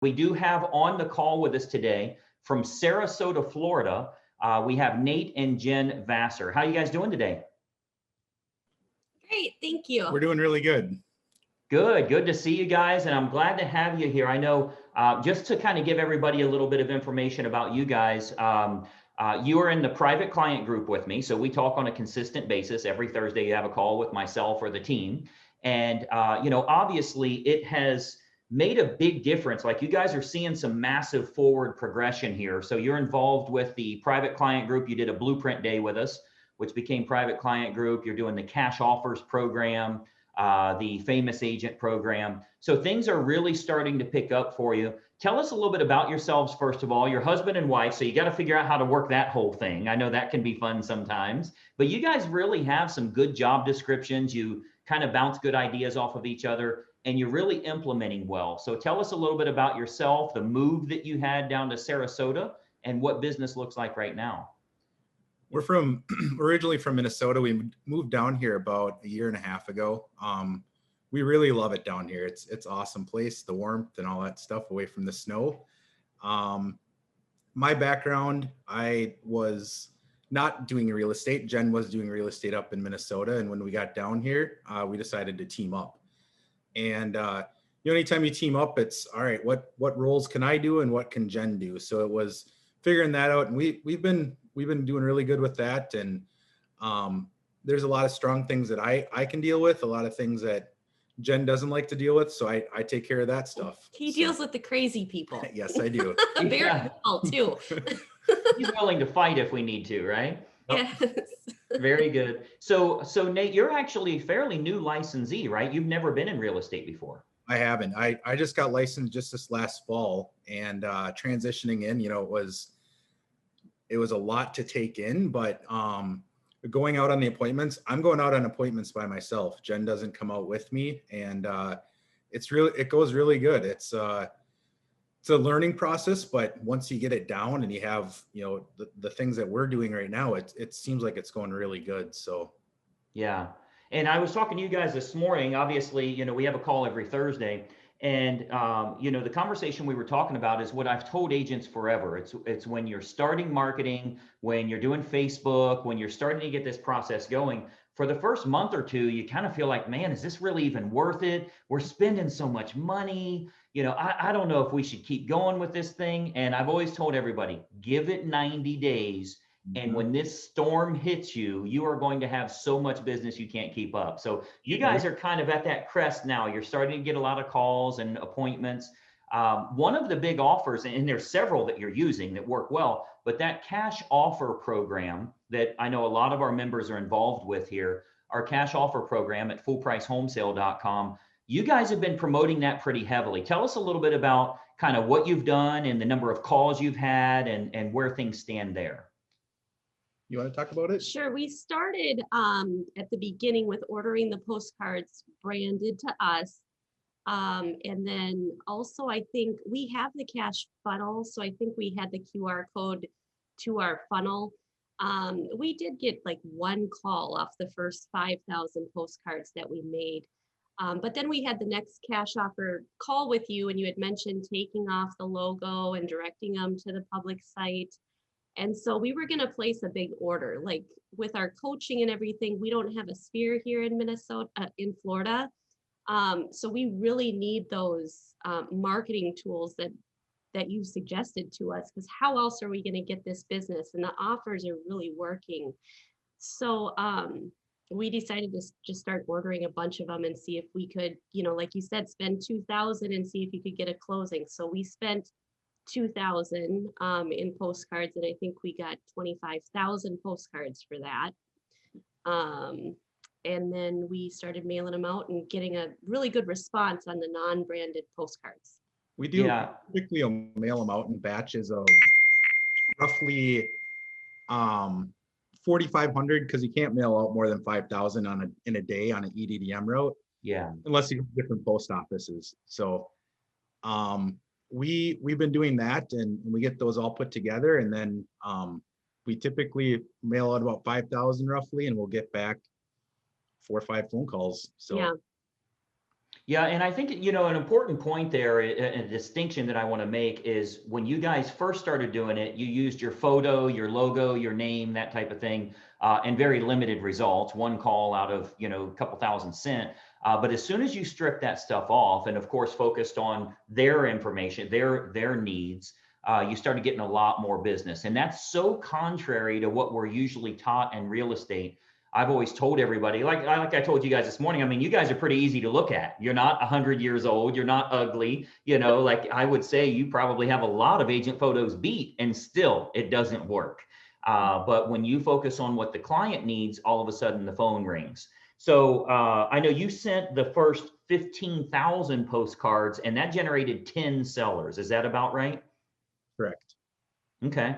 We do have on the call with us today from Sarasota, Florida. We have Nate and Jen Vassar. How are you guys doing today? Great, thank you. We're doing really good. Good to see you guys, and I'm glad to have you here. I know, just to kind of give everybody a little bit of information about you guys, you are in the private client group with me, so we talk on a consistent basis. Every Thursday you have a call with myself or the team, and obviously it has made a big difference. Like, you guys are seeing some massive forward progression here. So you're involved with the private client group. You did a blueprint day with us, which became private client group. You're doing the cash offers program, the famous agent program. So things are really starting to pick up for you. Tell us a little bit about yourselves, first of all. You're husband and wife, so you got to figure out how to work that whole thing. I know that can be fun sometimes, but you guys really have some good job descriptions. You kind of bounce good ideas off of each other, and you're really implementing well. So tell us a little bit about yourself, the move that you had down to Sarasota, and what business looks like right now. We're originally from Minnesota. We moved down here about a year and a half ago. We really love it down here. It's an awesome place, the warmth and all that stuff away from the snow. My background, I was not doing real estate. Jen was doing real estate up in Minnesota. And when we got down here, we decided to team up. And anytime you team up, it's all right, what roles can I do and what can Jen do? So it was figuring that out. And we've been doing really good with that. And there's a lot of strong things that I can deal with, a lot of things that Jen doesn't like to deal with. So I take care of that stuff. He deals with the crazy people. Yes, I do. Very well too. He's willing to fight if we need to, right? Yes. Very good. So Nate, you're actually a fairly new licensee, right? You've never been in real estate before. I haven't. I just got licensed just this last fall, and transitioning in, it was a lot to take in, but going out on the appointments, I'm going out on appointments by myself. Jen doesn't come out with me, and it goes really good. It's a learning process, but once you get it down and you have, the things that we're doing right now, it seems like it's going really good. So, yeah. And I was talking to you guys this morning. Obviously, we have a call every Thursday, and the conversation we were talking about is what I've told agents forever. It's when you're starting marketing, when you're doing Facebook, when you're starting to get this process going. For the first month or two, you kind of feel like, man, is this really even worth it? We're spending so much money. I don't know if we should keep going with this thing. And I've always told everybody, give it 90 days. And when this storm hits you, you are going to have so much business you can't keep up. So you guys are kind of at that crest now. You're starting to get a lot of calls and appointments. One of the big offers, and there's several that you're using that work well, but that cash offer program that I know a lot of our members are involved with here, our cash offer program at fullpricehomesale.com. You guys have been promoting that pretty heavily. Tell us a little bit about kind of what you've done and the number of calls you've had and where things stand there. You want to talk about it? Sure. We started at the beginning with ordering the postcards branded to us. And then also, I think we have the cash funnel. So I think we had the QR code to our funnel. We did get like one call off the first 5,000 postcards that we made. But then we had the next cash offer call with you, and you had mentioned taking off the logo and directing them to the public site. And so we were going to place a big order. Like, with our coaching and everything, we don't have a sphere here in in Florida. So we really need those marketing tools that you suggested to us, because how else are we going to get this business? And the offers are really working. So we decided to just start ordering a bunch of them and see if we could, like you said, spend $2,000 and see if you could get a closing. So we spent $2,000 in postcards, and I think we got 25,000 postcards for that. And then we started mailing them out and getting a really good response on the non-branded postcards. We do typically mail them out in batches of roughly 4,500, because you can't mail out more than 5,000 in a day on an EDDM route. Yeah. Unless you have different post offices. So we've been doing that, and we get those all put together, and then we typically mail out about 5,000 roughly, and we'll get back 4 or 5 phone calls. So yeah. Yeah, and I think, an important point there, a distinction that I want to make is when you guys first started doing it, you used your photo, your logo, your name, that type of thing, and very limited results, one call out of, a couple thousand sent. But as soon as you strip that stuff off and of course focused on their information, their needs, you started getting a lot more business. And that's so contrary to what we're usually taught in real estate. I've always told everybody, like I told you guys this morning, I mean, you guys are pretty easy to look at. You're not 100 years old. You're not ugly. Like I would say you probably have a lot of agent photos beat and still it doesn't work. But when you focus on what the client needs, all of a sudden the phone rings. So I know you sent the first 15,000 postcards and that generated 10 sellers. Is that about right? Correct. Okay.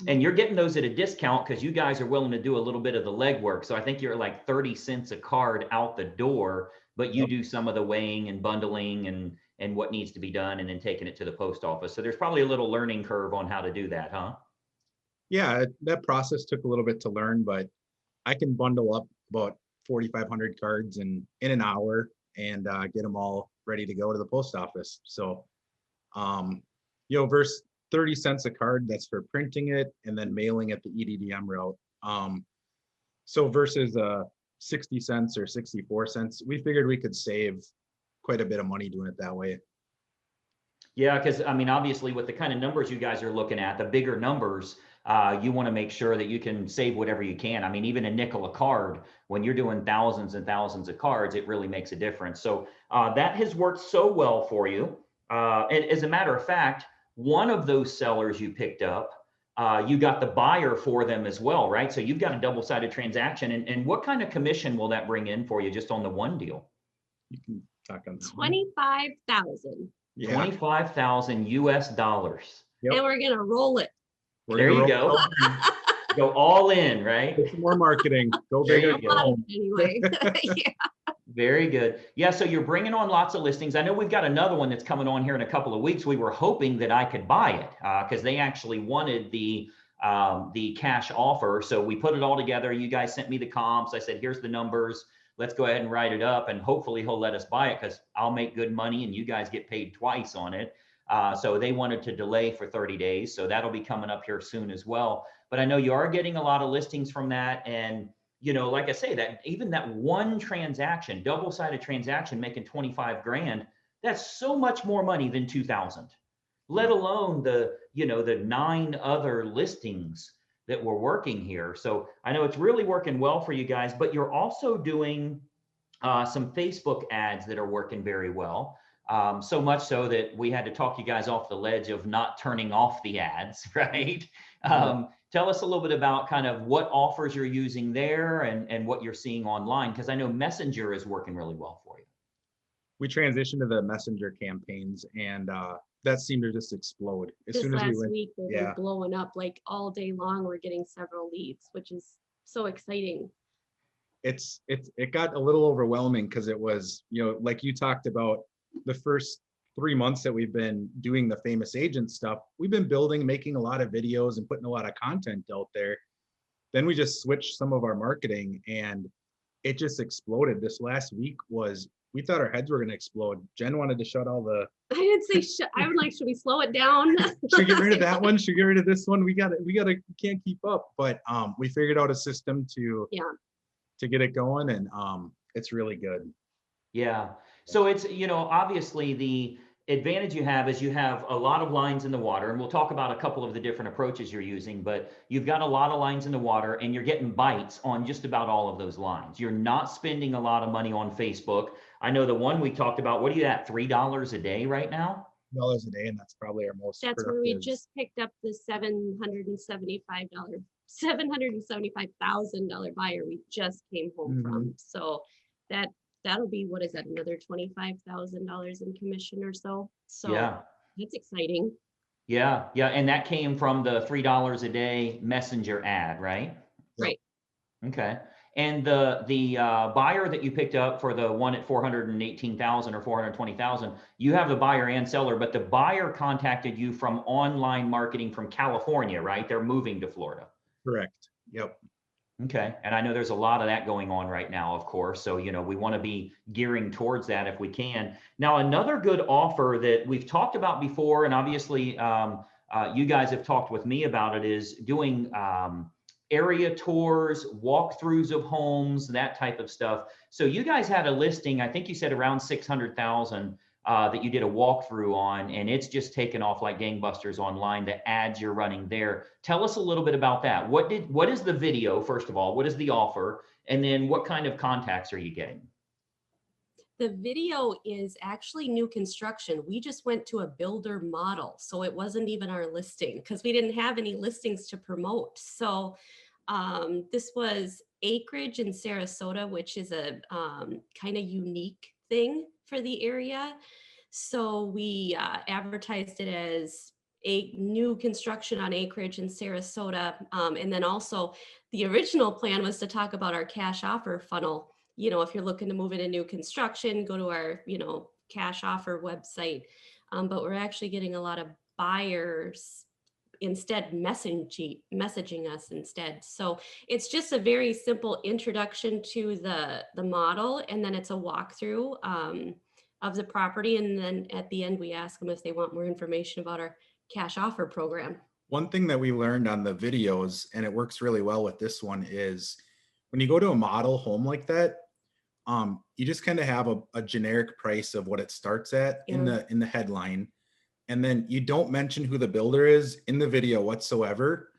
And you're getting those at a discount because you guys are willing to do a little bit of the legwork. So I think you're like 30 cents a card out the door, but you do some of the weighing and bundling and what needs to be done and then taking it to the post office. So there's probably a little learning curve on how to do that, huh? Yeah, that process took a little bit to learn, but I can bundle up about 4,500 cards in an hour and get them all ready to go to the post office. So, versus 30 cents a card, that's for printing it and then mailing it the EDDM route. So versus 60 cents or 64 cents, we figured we could save quite a bit of money doing it that way. Yeah, because I mean, obviously with the kind of numbers you guys are looking at, the bigger numbers, you want to make sure that you can save whatever you can. I mean, even a nickel a card, when you're doing thousands and thousands of cards, it really makes a difference. So that has worked so well for you. And as a matter of fact, one of those sellers you picked up, you got the buyer for them as well, right? So you've got a double-sided transaction. And what kind of commission will that bring in for you just on the one deal? You can talk on that. 25,000. Yeah. 25,000 US dollars. Yep. And we're gonna roll it. There you go. Go all in, right? Get some more marketing. Go There big you or go. go home. Anyway. Yeah. Very good. Yeah, so you're bringing on lots of listings. I know we've got another one that's coming on here in a couple of weeks. We were hoping that I could buy it because they actually wanted the cash offer. So we put it all together. You guys sent me the comps. I said, here's the numbers. Let's go ahead and write it up. And hopefully he'll let us buy it because I'll make good money and you guys get paid twice on it. So they wanted to delay for 30 days. So that'll be coming up here soon as well. But I know you are getting a lot of listings from that. And like I say, that even that one transaction, double-sided transaction making 25 grand, that's so much more money than 2,000, let alone the 9 other listings that we're working here. So I know it's really working well for you guys, but you're also doing some Facebook ads that are working very well. So much so that we had to talk you guys off the ledge of not turning off the ads, right? Tell us a little bit about kind of what offers you're using there and what you're seeing online, because I know Messenger is working really well for you. We transitioned to the Messenger campaigns and that seemed to just explode. As This soon as we last went, week, they've been blowing up like all day long. We're getting several leads, which is so exciting. it got a little overwhelming because it was, like you talked about, the first 3 months that we've been doing the famous agent stuff, we've been making a lot of videos and putting a lot of content out there. Then we just switched some of our marketing and it just exploded. This last week we thought our heads were going to explode. Jen wanted to shut all the. I didn't say I would like, should we slow it down? Should get rid of that one. Should get rid of this one. We can't keep up. But we figured out a system to get it going, and it's really good. Yeah. So it's, obviously the advantage you have is you have a lot of lines in the water, and we'll talk about a couple of the different approaches you're using, but you've got a lot of lines in the water and you're getting bites on just about all of those lines. You're not spending a lot of money on Facebook. I know the one we talked about, what are you at, $3 a day right now? $3 a day, and that's probably our most. That's where we just picked up the $775,000 buyer we just came home from. So that'll be, what is that, another $25,000 in commission or so. So yeah, that's exciting. Yeah. And that came from the $3 a day Messenger ad, right? Right. Okay. And the buyer that you picked up for the one at 418,000 or 420,000, you have the buyer and seller, but the buyer contacted you from online marketing from California, right? They're moving to Florida. Correct. Yep. Okay. And I know there's a lot of that going on right now, of course. So, we want to be gearing towards that if we can. Now, another good offer that we've talked about before, and obviously you guys have talked with me about it, is doing area tours, walkthroughs of homes, that type of stuff. So you guys had a listing, I think you said around 600,000 that you did a walkthrough on, and it's just taken off like gangbusters online, the ads you're running there. Tell us a little bit about that. What is the video, first of all? What is the offer? And then what kind of contacts are you getting? The video is actually new construction. We just went to a builder model. So it wasn't even our listing because we didn't have any listings to promote. So this was acreage in Sarasota, which is a kind of unique thing for the area. So we advertised it as a new construction on acreage in Sarasota. And then also the original plan was to talk about our cash offer funnel. If you're looking to move into new construction, go to our, cash offer website. But we're actually getting a lot of buyers instead messaging us instead. So it's just a very simple introduction to the model, and then it's a walkthrough of the property. And then at the end, we ask them if they want more information about our cash offer program. One thing that we learned on the videos, and it works really well with this one, is when you go to a model home like that, you just kind of have a generic price of what it starts at in the headline. And then you don't mention who the builder is in the video whatsoever.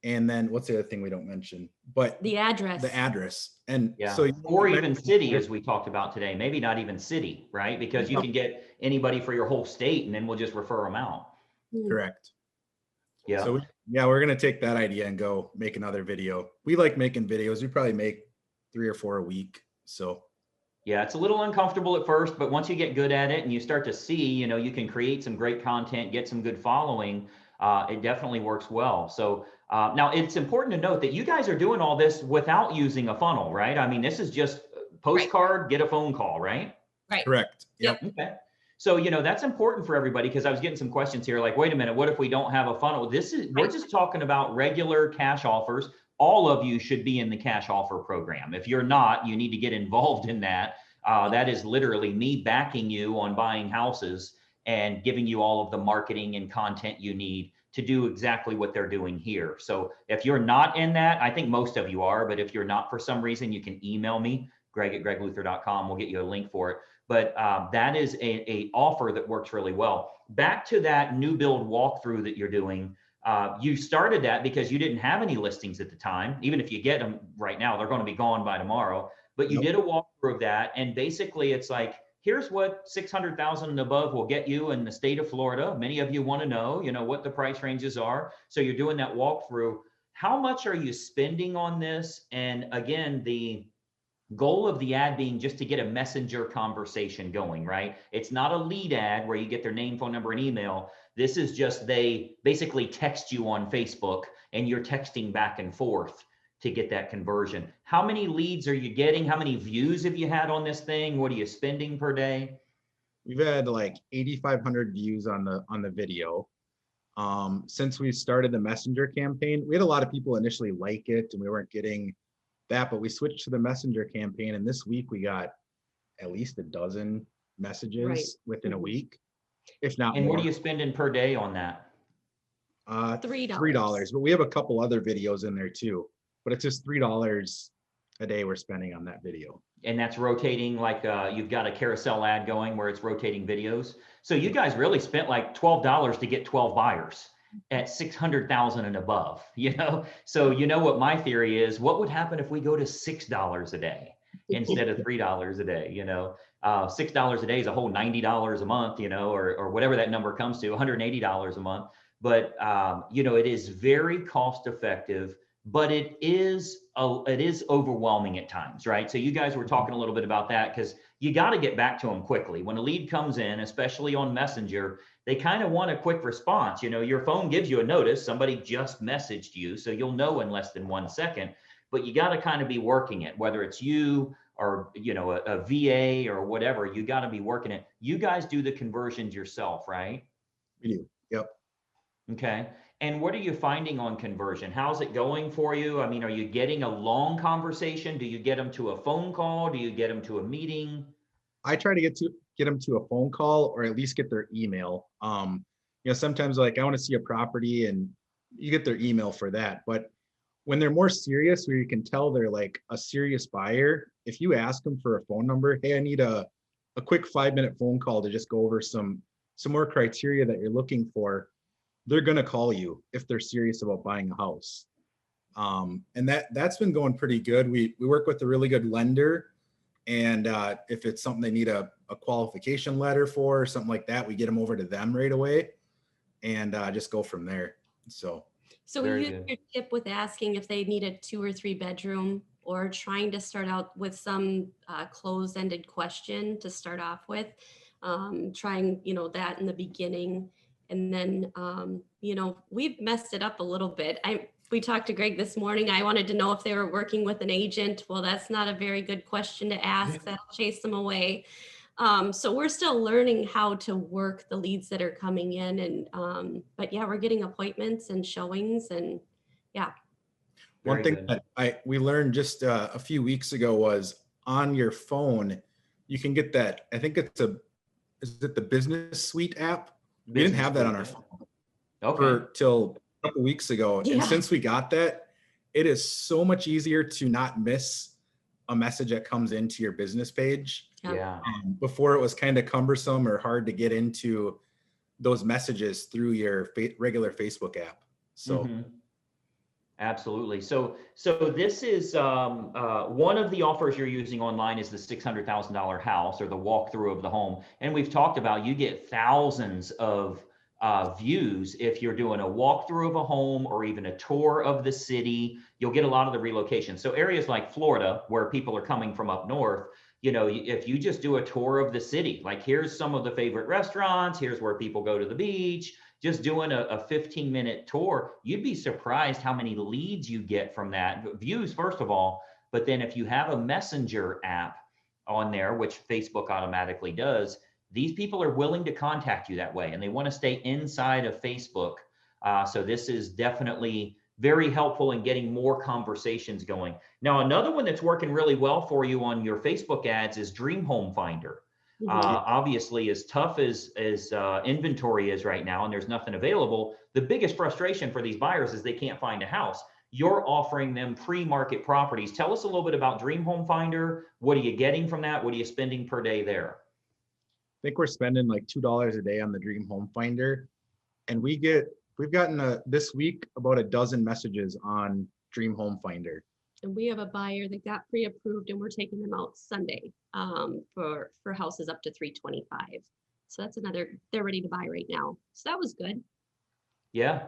And then what's the other thing we don't mention? But the address. And yeah. so or even city, as we talked about today, maybe not even city, right? Because you can get anybody for your whole state and then we'll just refer them out. Correct. Yeah. So we're going to take that idea and go make another video. We like making videos. We probably make 3 or 4 a week. So yeah, it's a little uncomfortable at first, but once you get good at it and you start to see, you can create some great content, get some good following, it definitely works well. So now it's important to note that you guys are doing all this without using a funnel, right? I mean, this is just postcard, right. Get a phone call, right? Right. Correct. Yep. Okay. So, that's important for everybody, because I was getting some questions here like, wait a minute, what if we don't have a funnel? We're just talking about regular cash offers. All of you should be in the cash offer program. If you're not, you need to get involved in that. That is literally me backing you on buying houses and giving you all of the marketing and content you need to do exactly what they're doing here. So if you're not in that, I think most of you are, but if you're not for some reason, you can email me, greg@gregluther.com. We'll get you a link for it. But that is a offer that works really well. Back to that new build walkthrough that you're doing. You started that because you didn't have any listings at the time. Even if you get them right now, they're going to be gone by tomorrow. But you did a walkthrough of that. And basically it's like, here's what 600,000 and above will get you in the state of Florida. Many of you want to know, what the price ranges are. So you're doing that walkthrough. How much are you spending on this? And again, the goal of the ad being just to get a messenger conversation going, right? It's not a lead ad where you get their name, phone number, and email. This is just they basically text you on Facebook and you're texting back and forth to get that conversion. How many leads are you getting? How many views have you had on this thing? What are you spending per day? We've had like 8,500 views on the video. Since we started the messenger campaign, we had a lot of people initially like it and we weren't getting that, but we switched to the messenger campaign, and this week we got at least a dozen messages within a week, if not and more. What are you spending per day on that? $3, but we have a couple other videos in there too, but it's just $3 a day we're spending on that video. And that's rotating, like you've got a carousel ad going where it's rotating videos. So you guys really spent like $12 to get 12 buyers at 600,000 and above, So what my theory is, what would happen if we go to $6 a day instead of $3 a day, $6 a day is a whole $90 a month, or whatever that number comes to, $180 a month. But, it is very cost effective, but it is overwhelming at times, right? So you guys were talking a little bit about that because you got to get back to them quickly. When a lead comes in, especially on Messenger, they kind of want a quick response. Your phone gives you a notice, somebody just messaged you, so you'll know in less than 1 second, but you got to kind of be working it, whether it's you or, a VA or whatever, you got to be working it. You guys do the conversions yourself, right? We do. Yep. Okay. And what are you finding on conversion? How's it going for you? I mean, are you getting a long conversation? Do you get them to a phone call? Do you get them to a meeting? I try to get them to a phone call or at least get their email. Sometimes like I want to see a property and you get their email for that. But when they're more serious, where you can tell they're like a serious buyer, if you ask them for a phone number, hey, I need a quick 5-minute phone call to just go over some more criteria that you're looking for, they're gonna call you if they're serious about buying a house. And that's been going pretty good. We work with a really good lender. And if it's something they need a qualification letter for or something like that, we get them over to them right away and just go from there. So we Very use good. your tip with asking if they need a 2 or 3 bedroom, or trying to start out with some closed-ended question to start off with, trying, that in the beginning. And then, we've messed it up a little bit. We talked to Greg this morning. I wanted to know if they were working with an agent. Well, that's not a very good question to ask. That'll chase them away. So we're still learning how to work the leads that are coming in, and but yeah, we're getting appointments and showings, and yeah. one Very thing good. that we learned just a few weeks ago was on your phone, you can get that. I think is it the Business Suite app? We didn't Business have that on suite, our yeah. phone Okay. till a couple weeks ago. Yeah. And since we got that, it is so much easier to not miss a message that comes into your business page. Yeah. Yeah. Before it was kind of cumbersome or hard to get into those messages through your regular Facebook app. So Mhm. Absolutely. So this is one of the offers you're using online is the $600,000 house or the walkthrough of the home. And we've talked about you get thousands of views if you're doing a walkthrough of a home or even a tour of the city. You'll get a lot of the relocation. So areas like Florida, where people are coming from up north, if you just do a tour of the city, like here's some of the favorite restaurants, here's where people go to the beach, just doing a 15-minute tour, you'd be surprised how many leads you get from that. Views, first of all, but then if you have a messenger app on there, which Facebook automatically does, these people are willing to contact you that way and they want to stay inside of Facebook. So this is definitely very helpful in getting more conversations going. Now, another one that's working really well for you on your Facebook ads is Dream Home Finder. Obviously, as tough as inventory is right now and there's nothing available, the biggest frustration for these buyers is they can't find a house. You're offering them pre-market properties. Tell us a little bit about Dream Home Finder. What are you getting from that? What are you spending per day there? I think we're spending like $2 a day on the Dream Home Finder. And we've gotten this week about a dozen messages on Dream Home Finder. And we have a buyer that got pre-approved, and we're taking them out Sunday for houses up to 325. So that's they're ready to buy right now. So that was good. Yeah.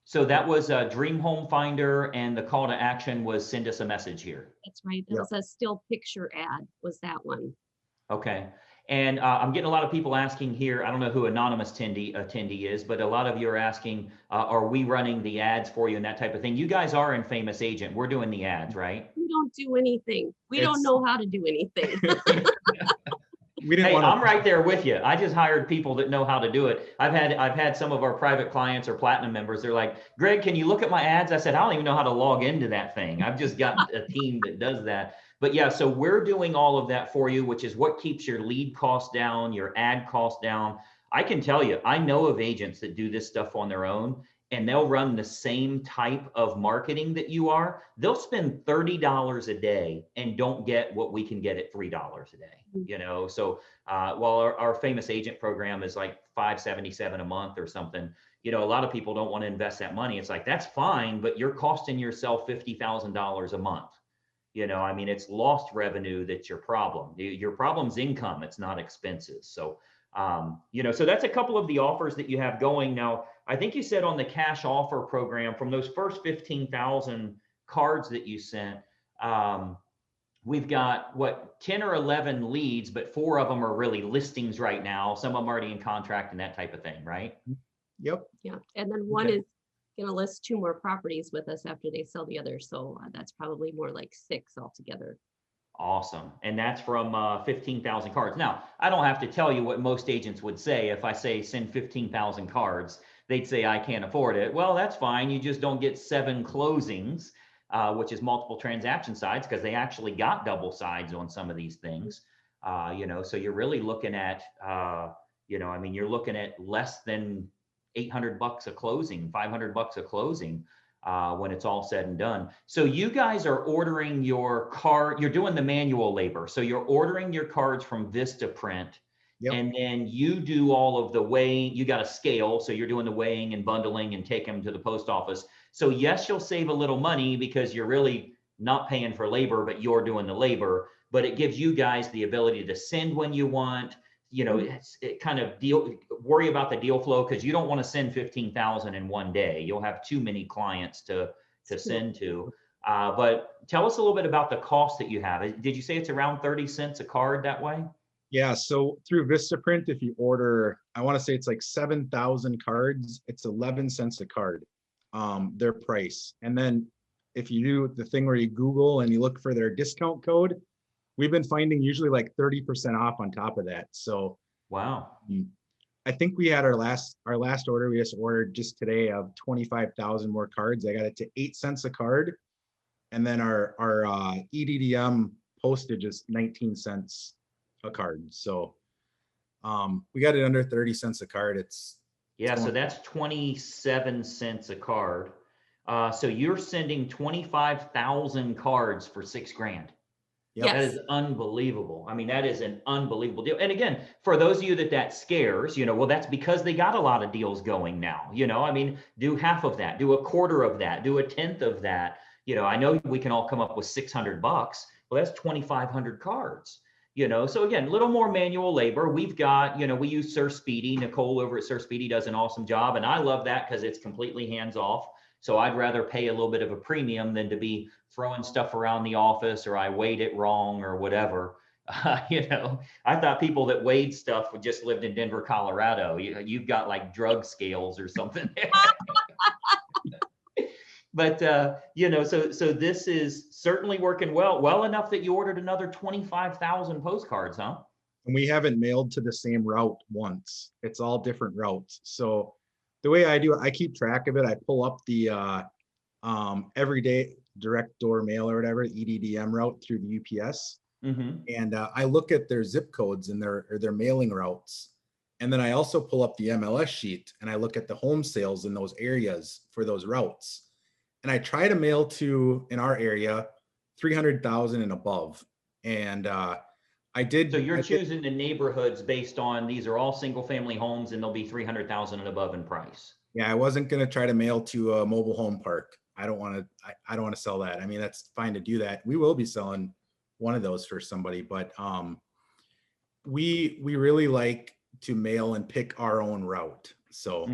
So that was a Dream Home Finder, and the call to action was send us a message here. That's right. That was a still picture ad, was that one. Okay. And I'm getting a lot of people asking here, I don't know who anonymous attendee is, but a lot of you are asking, are we running the ads for you and that type of thing? You guys are in Famous Agent. We're doing the ads, right? We don't do anything. We don't know how to do anything. Hey, I'm right there with you. I just hired people that know how to do it. I've had some of our private clients or platinum members. They're like, Greg, can you look at my ads? I said, I don't even know how to log into that thing. I've just got a team that does that. But yeah, so we're doing all of that for you, which is what keeps your lead costs down, your ad costs down. I can tell you, I know of agents that do this stuff on their own, and they'll run the same type of marketing that you are. They'll spend $30 a day and don't get what we can get at $3 a day. So while our Famous Agent program is like $577 a month or something, a lot of people don't want to invest that money. It's like, that's fine, but you're costing yourself $50,000 a month. It's lost revenue that's your problem. Your problem's income, it's not expenses. So so that's a couple of the offers that you have going now. I think you said on the cash offer program, from those first 15,000 cards that you sent, we've got 10 or 11 leads, but 4 of them are really listings right now. Some of them already in contract and that type of thing, right? Yep. Yeah. And then one is going to list 2 more properties with us after they sell the other. So that's probably more like 6 altogether. Awesome. And that's from 15,000 cards. Now, I don't have to tell you what most agents would say. If I say send 15,000 cards, they'd say, I can't afford it. Well, that's fine. You just don't get 7 closings, which is multiple transaction sides, because they actually got double sides on some of these things. So you're really looking at, you're looking at less than $800 a closing, $500 a closing, when it's all said and done. So you guys are ordering your card, you're doing the manual labor. So you're ordering your cards from Vistaprint. Yep. And then you do all of the weighing. You got a scale, so you're doing the weighing and bundling and take them to the post office. So yes, you'll save a little money because you're really not paying for labor, but you're doing the labor. But it gives you guys the ability to send when you want. It kind of worry about the deal flow, because you don't want to send 15,000 in one day. You'll have too many clients to send to. But tell us a little bit about the cost that you have. Did you say it's around 30 cents a card that way? Yeah, so through Vistaprint, if you order, I want to say it's like 7,000 cards, it's 11 cents a card, their price. And then if you do the thing where you Google and you look for their discount code, we've been finding usually like 30% off on top of that. So wow, I think we had our last order we just ordered just today of 25,000 more cards. I got it to 8 cents a card, and then our EDDM postage is 19 cents a card. So we got it under 30 cents a card. So that's 27 cents a card. So you're sending 25,000 cards for $6,000. Yep. That is unbelievable. I mean, that is an unbelievable deal. And again, for those of you that scares, well, that's because they got a lot of deals going now. Do half of that, do a quarter of that, do a tenth of that. I know we can all come up with $600. Well, that's 2,500 cards. So again, a little more manual labor. We've got, we use Sir Speedy. Nicole over at Sir Speedy does an awesome job. And I love that because it's completely hands off. So I'd rather pay a little bit of a premium than to be throwing stuff around the office, or I weighed it wrong or whatever. I thought people that weighed stuff just lived in Denver, Colorado. You've got like drug scales or something. But, so this is certainly working well enough that you ordered another 25,000 postcards, huh? And we haven't mailed to the same route once. It's all different routes. So the way I do it, I keep track of it. I pull up the everyday direct door mail or whatever, EDDM route through the UPS. Mm-hmm. And I look at their zip codes and their mailing routes. And then I also pull up the MLS sheet and I look at the home sales in those areas for those routes. And I try to mail to, in our area, 300,000 and above. And I did. So you're choosing the neighborhoods based on, these are all single family homes and they'll be 300,000 and above in price. Yeah, I wasn't going to try to mail to a mobile home park. I don't want to sell that. I mean, that's fine to do that. We will be selling one of those for somebody, but we really like to mail and pick our own route. So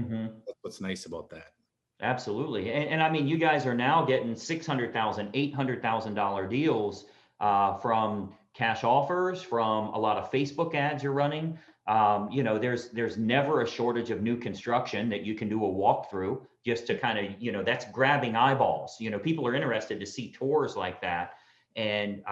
that's what's nice about that. Absolutely. And I mean, you guys are now getting $600,000, $800,000 deals from cash offers, from a lot of Facebook ads you're running. There's never a shortage of new construction that you can do a walkthrough just to kind of, that's grabbing eyeballs. People are interested to see tours like that. And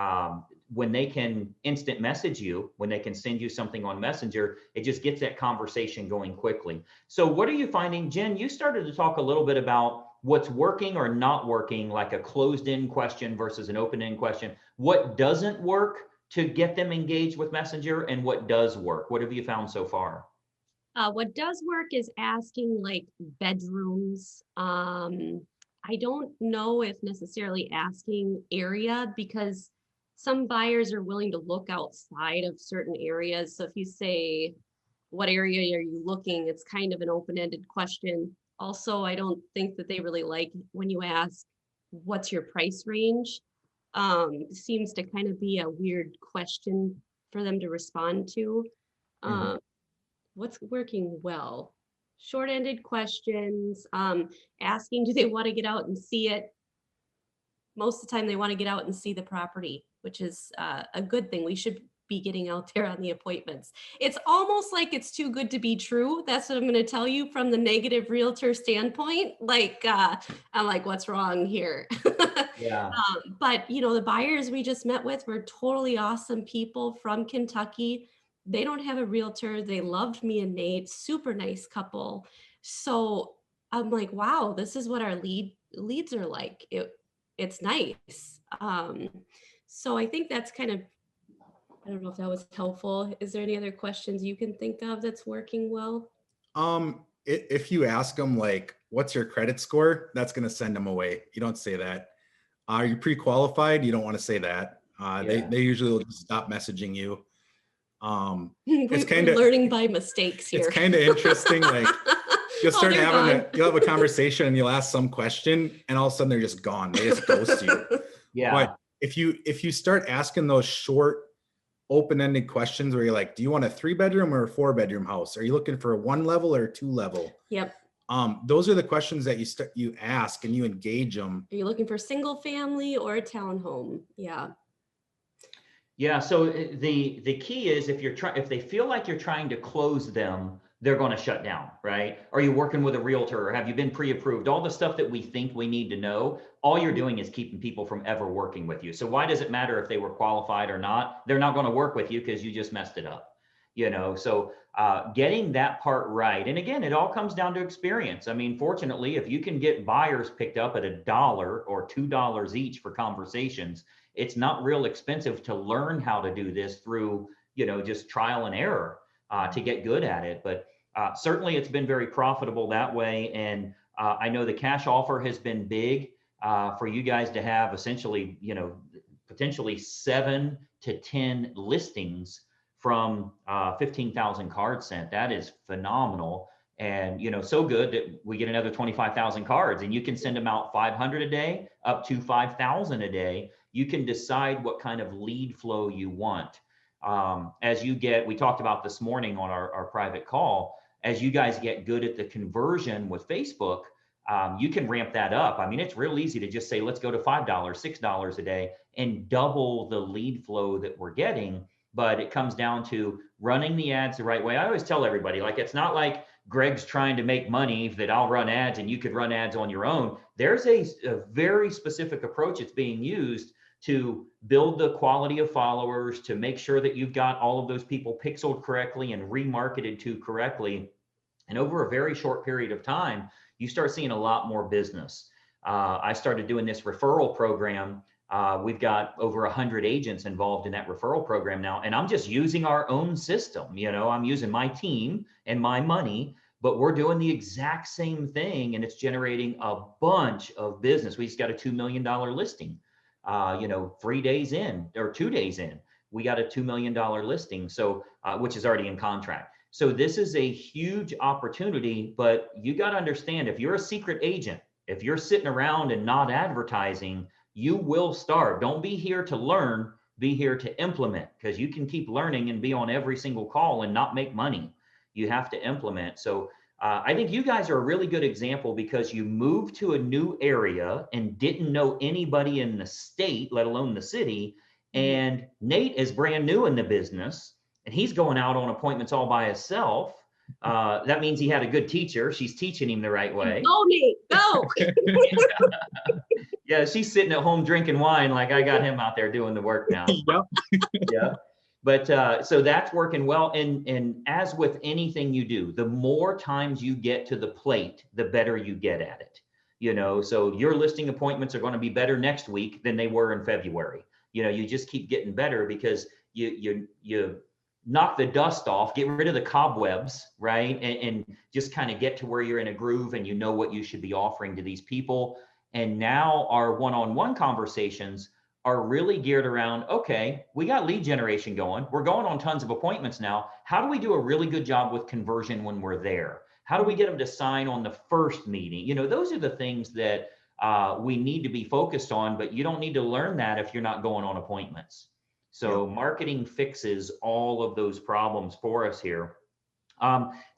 when they can instant message you, when they can send you something on Messenger, it just gets that conversation going quickly. So what are you finding? Jen, you started to talk a little bit about what's working or not working, like a closed-in question versus an open-end question. What doesn't work to get them engaged with Messenger, and what does work? What have you found so far? What does work is asking like bedrooms. I don't know if necessarily asking area, because some buyers are willing to look outside of certain areas. So if you say, what area are you looking? It's kind of an open-ended question. Also, I don't think that they really like when you ask, what's your price range? Seems to kind of be a weird question for them to respond to. What's working well? Short-ended questions, asking, do they want to get out and see it? Most of the time they want to get out and see the property, which is a good thing. We should be getting out there on the appointments. It's almost like it's too good to be true. That's what I'm going to tell you from the negative realtor standpoint. Like, I'm like, what's wrong here? Yeah. But, the buyers we just met with were totally awesome people from Kentucky. They don't have a realtor. They loved me and Nate, super nice couple. So I'm like, wow, this is what our leads are like. It's nice. So I think that's kind of, I don't know if that was helpful. Is there any other questions you can think of that's working well? If you ask them like, what's your credit score? That's going to send them away. You don't say that. Are you pre-qualified? You don't want to say that. They usually will just stop messaging you. It's kind We're of learning by mistakes here. It's kind of interesting. Like you'll start they're having gone. you'll have a conversation and you'll ask some question and all of a sudden they're just gone. They just ghost you. Yeah. But if you start asking those short, open-ended questions where you're like, do you want a 3-bedroom or a 4-bedroom house? Are you looking for a 1 level or a 2 level? Yep. Those are the questions that you ask and you engage them. Are you looking for single family or a townhome? Yeah. Yeah. So the key is if they feel like you're trying to close them, they're going to shut down, right? Are you working with a realtor or have you been pre-approved? All the stuff that we think we need to know, all you're doing is keeping people from ever working with you. So why does it matter if they were qualified or not? They're not going to work with you because you just messed it up, So getting that part right. And again, it all comes down to experience. I mean, fortunately, if you can get buyers picked up at $1 or $2 each for conversations, it's not real expensive to learn how to do this through, just trial and error to get good at it. But certainly it's been very profitable that way. And I know the cash offer has been big for you guys to have essentially, potentially 7 to 10 listings from 15,000 cards sent. That is phenomenal. And, so good that we get another 25,000 cards and you can send them out 500 a day up to 5,000 a day. You can decide what kind of lead flow you want. As you we talked about this morning on our private call, as you guys get good at the conversion with Facebook, you can ramp that up. I mean, it's real easy to just say, let's go to $5, $6 a day and double the lead flow that we're getting. But it comes down to running the ads the right way. I always tell everybody, like, it's not like Greg's trying to make money that I'll run ads and you could run ads on your own. There's a very specific approach that's being used to build the quality of followers, to make sure that you've got all of those people pixeled correctly and remarketed to correctly. And over a very short period of time, you start seeing a lot more business. I started doing this referral program. We've got over 100 agents involved in that referral program now, and I'm just using our own system. I'm using my team and my money, but we're doing the exact same thing, and it's generating a bunch of business. We just got a $2 million listing. 3 days in or 2 days in, we got a $2 million listing. So, which is already in contract. So this is a huge opportunity, but you got to understand, if you're a secret agent, if you're sitting around and not advertising, you will starve. Don't be here to learn, be here to implement, because you can keep learning and be on every single call and not make money. You have to implement. So I think you guys are a really good example because you moved to a new area and didn't know anybody in the state, let alone the city. And Nate is brand new in the business and he's going out on appointments all by himself. That means he had a good teacher. She's teaching him the right way. Go, Nate, go. Yeah, she's sitting at home drinking wine like I got him out there doing the work now. Yep. Yeah. But so that's working well. And as with anything you do, the more times you get to the plate, the better you get at it. So your listing appointments are going to be better next week than they were in February. You just keep getting better because you knock the dust off, get rid of the cobwebs, right? And just kind of get to where you're in a groove and you know what you should be offering to these people. And now our one-on-one conversations are really geared around, okay, we got lead generation going. We're going on tons of appointments now. How do we do a really good job with conversion when we're there? How do we get them to sign on the first meeting? Those are the things that we need to be focused on, but you don't need to learn that if you're not going on appointments. So marketing fixes all of those problems for us here.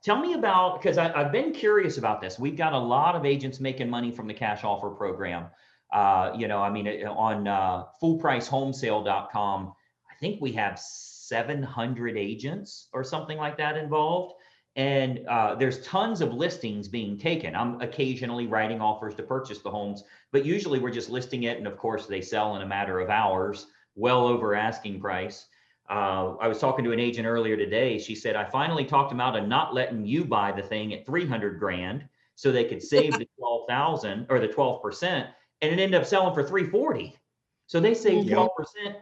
Tell me about, because I've been curious about this. We've got a lot of agents making money from the cash offer program. On fullpricehomesale.com, I think we have 700 agents or something like that involved. And there's tons of listings being taken. I'm occasionally writing offers to purchase the homes, but usually we're just listing it. And of course they sell in a matter of hours, well over asking price. I was talking to an agent earlier today. She said, I finally talked him out of not letting you buy the thing at 300 grand. so they could save the 12,000 or the 12%, and it ended up selling for 340. So they saved 12%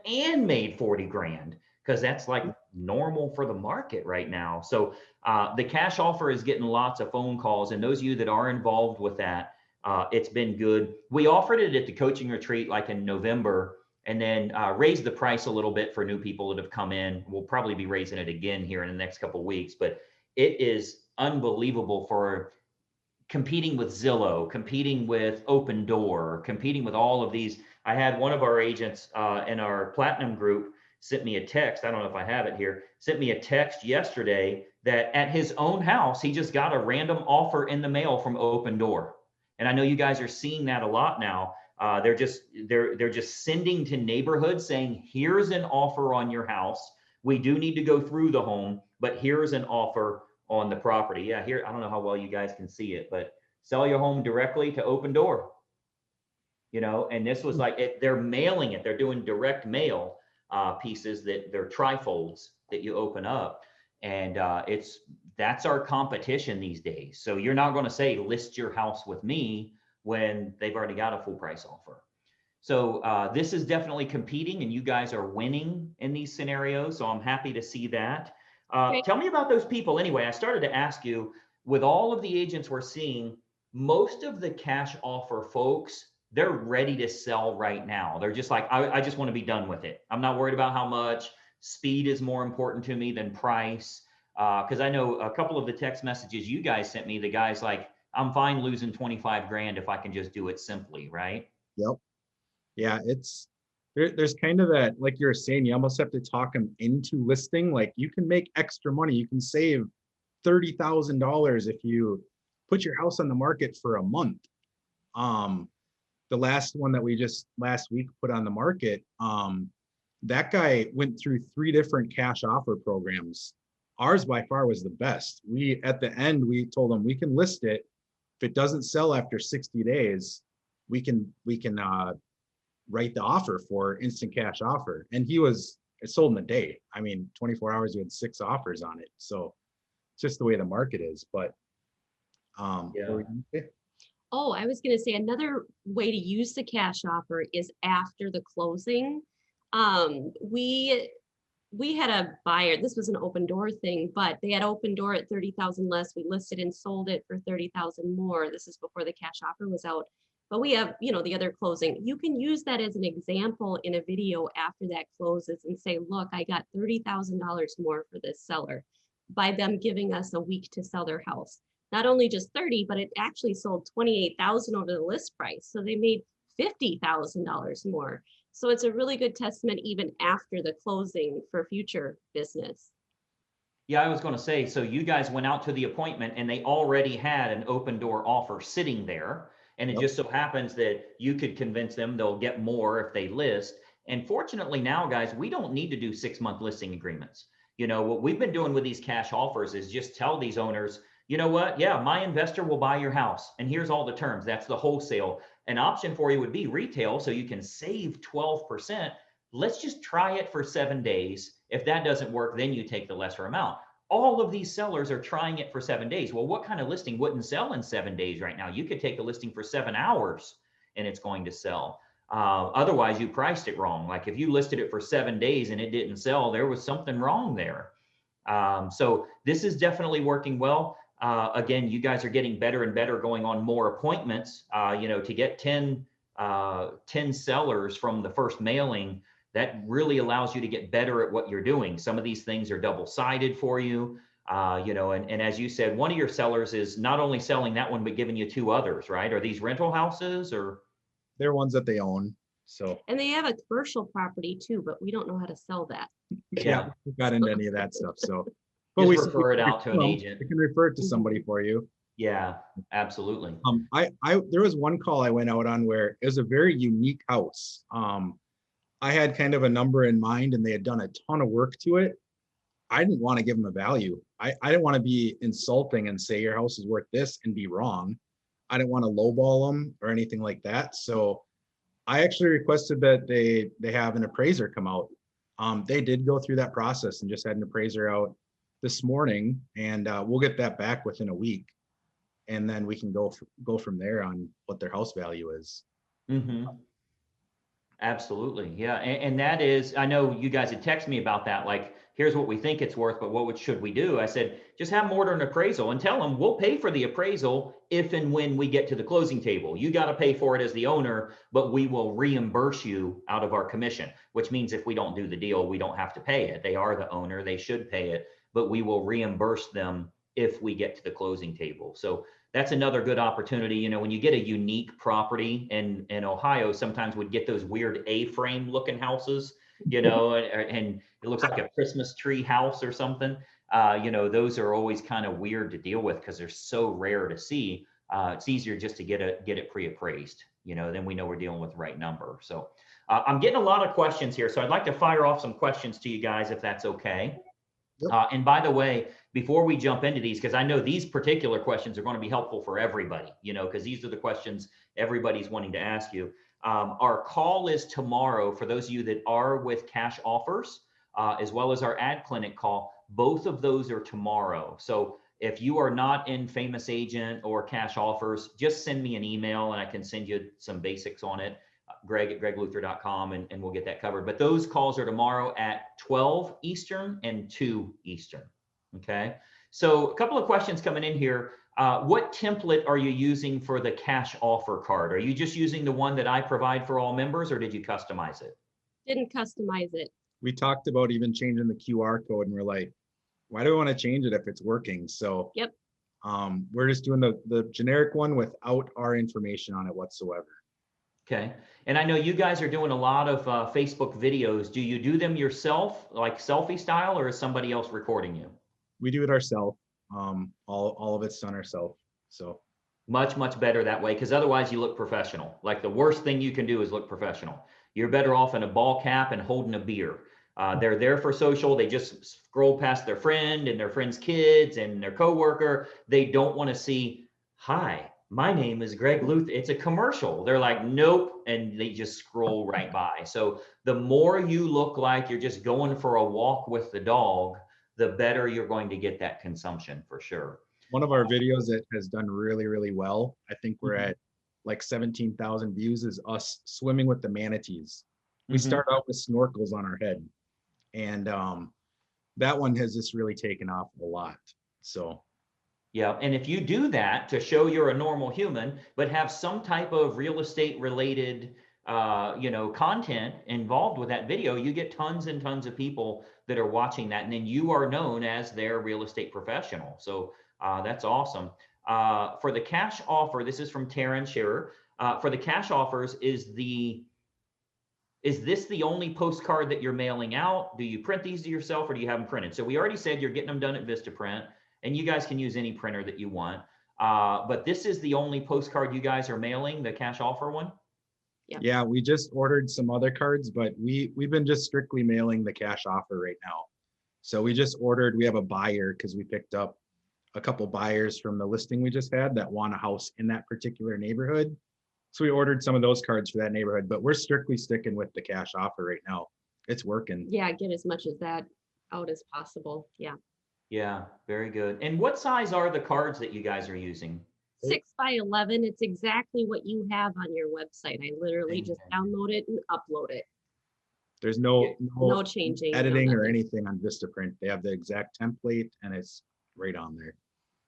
and made 40 grand, because that's like normal for the market right now. So the cash offer is getting lots of phone calls, and those of you that are involved with that, it's been good. We offered it at the coaching retreat like in November, and then raised the price a little bit for new people that have come in. We'll probably be raising it again here in the next couple of weeks, but it is unbelievable for competing with Zillow, competing with Open Door, competing with all of these. I had one of our agents in our platinum group sent me a text. I don't know if I have it here. Sent me a text yesterday that at his own house, he just got a random offer in the mail from Open Door. And I know you guys are seeing that a lot now. They're just sending to neighborhoods saying, here's an offer on your house. We do need to go through the home, but here's an offer on the property. Yeah, here, I don't know how well you guys can see it, but sell your home directly to Open Door. You know, and this was like, they're mailing it. They're doing direct mail pieces that they're trifolds that you open up. And that's our competition these days. So you're not going to say, list your house with me when they've already got a full price offer. So this is definitely competing, and you guys are winning in these scenarios. So I'm happy to see that. Tell me about those people. Anyway, I started to ask you, with all of the agents we're seeing, most of the cash offer folks, they're ready to sell right now. They're just like, I just want to be done with it. I'm not worried about how much. Speed is more important to me than price. Because I know a couple of the text messages you guys sent me, the guy's like, I'm fine losing 25 grand if I can just do it simply, right? Yep. Yeah, there's kind of that, like you're saying, you almost have to talk them into listing. Like, you can make extra money. You can save $30,000 if you put your house on the market for a month. The last one that we just last week put on the market, that guy went through 3 different cash offer programs. Ours by far was the best. At the end, we told him we can list it. If it doesn't sell after 60 days, we can write the offer for instant cash offer. And it sold in a day. I mean, 24 hours, we had 6 offers on it. So it's just the way the market is. But Yeah. Oh, I was going to say another way to use the cash offer is after the closing. We had a buyer, this was an Open Door thing, but they had Open Door at 30,000 less. We listed and sold it for 30,000 more. This is before the cash offer was out. But we have, the other closing. You can use that as an example in a video after that closes and say, look, I got $30,000 more for this seller by them giving us a week to sell their house. Not only just 30, but it actually sold 28,000 over the list price. So they made $50,000 more. So it's a really good testament even after the closing for future business. Yeah, I was going to say, so you guys went out to the appointment and they already had an Open Door offer sitting there. And it just so happens that you could convince them they'll get more if they list. And fortunately now, guys, we don't need to do 6-month listing agreements. What we've been doing with these cash offers is just tell these owners, you know what? Yeah, my investor will buy your house. And here's all the terms. That's the wholesale. An option for you would be retail, so you can save 12%. Let's just try it for 7 days. If that doesn't work, then you take the lesser amount. All of these sellers are trying it for 7 days. Well, what kind of listing wouldn't sell in 7 days right now? You could take a listing for 7 hours and it's going to sell. Otherwise, you priced it wrong. Like if you listed it for 7 days and it didn't sell, there was something wrong there. So this is definitely working well. Again, you guys are getting better and better, going on more appointments, to get 10 sellers from the first mailing. That really allows you to get better at what you're doing. Some of these things are double-sided for you, and as you said, one of your sellers is not only selling that one, but giving you 2 others, right? Are these rental houses or? They're ones that they own. So. And they have a commercial property too, but we don't know how to sell that. Yeah, we got into any of that stuff. So. But we refer it out to an agent. We can refer it to somebody for you. Yeah, absolutely. There was one call I went out on where it was a very unique house. I had kind of a number in mind and they had done a ton of work to it. I didn't want to give them a value. I didn't want to be insulting and say your house is worth this and be wrong. I didn't want to lowball them or anything like that. So I actually requested that they have an appraiser come out. They did go through that process and just had an appraiser out this morning, and we'll get that back within a week. and then we can go from there on what their house value is. Mm-hmm. Absolutely. Yeah. And that is, I know you guys had texted me about that. Like, here's what we think it's worth, but should we do? I said, just have them order an appraisal and tell them we'll pay for the appraisal if and when we get to the closing table. You got to pay for it as the owner, but we will reimburse you out of our commission, which means if we don't do the deal, we don't have to pay it. They are the owner. They should pay it, but we will reimburse them if we get to the closing table. So that's another good opportunity. You know, when you get a unique property in Ohio, sometimes we'd get those weird A-frame looking houses, you know, and it looks like a Christmas tree house or something. You know, those are always kind of weird to deal with because they're so rare to see. It's easier just to get it pre-appraised, you know, then we know we're dealing with the right number. So I'm getting a lot of questions here. So I'd like to fire off some questions to you guys, if that's okay. Yep. And by the way, before we jump into these, because I know these particular questions are going to be helpful for everybody, you know, because these are the questions everybody's wanting to ask you. Our call is tomorrow for those of you that are with cash offers, as well as our ad clinic call. Both of those are tomorrow. So if you are not in Famous Agent or cash offers, just send me an email and I can send you some basics on it. Greg@gregluther.com, and we'll get that covered. But those calls are tomorrow at 12 Eastern and 2 Eastern. Okay. So a couple of questions coming in here. What template are you using for the cash offer card? Are you just using the one that I provide for all members, or did you customize it? Didn't customize it. We talked about even changing the QR code, and we're like, why do we want to change it if it's working? So Yep. We're just doing the generic one without our information on it whatsoever. Okay. And I know you guys are doing a lot of Facebook videos. Do you do them yourself, like selfie style, or is somebody else recording you? We do it ourselves. All of it's done ourselves. So much better that way, because otherwise you look professional. Like the worst thing you can do is look professional. You're better off in a ball cap and holding a beer. They're there for social. They just scroll past their friend and their friend's kids and their coworker. They don't want to see, hi, my name is Greg Luther. It's a commercial. They're like, nope. And they just scroll right by. So the more you look like you're just going for a walk with the dog, the better you're going to get that consumption for sure. One of our videos that has done really, really well, I think we're at like 17,000 views, is us swimming with the manatees. We start out with snorkels on our head. And that one has just really taken off a lot. So yeah, and if you do that to show you're a normal human, but have some type of real estate related you know, content involved with that video, you get tons and tons of people that are watching that, and then you are known as their real estate professional. So that's awesome. For the cash offer, this is from Taryn Shearer. For the cash offers, is this the only postcard that you're mailing out? Do you print these to yourself, or do you have them printed? So we already said you're getting them done at Vistaprint, and you guys can use any printer that you want. But this is the only postcard you guys are mailing, the cash offer one? Yeah, we just ordered some other cards, but we've been just strictly mailing the cash offer right now. So we just ordered, we have a buyer because we picked up a couple buyers from the listing we just had that want a house in that particular neighborhood. So we ordered some of those cards for that neighborhood, but we're strictly sticking with the cash offer right now. It's working. Yeah, get as much of that out as possible. Yeah. Yeah, very good. And what size are the cards that you guys are using? 6 by 11. It's exactly what you have on your website. I literally just download it and upload it. There's no changing, editing or anything on Vistaprint. They have the exact template and it's right on there.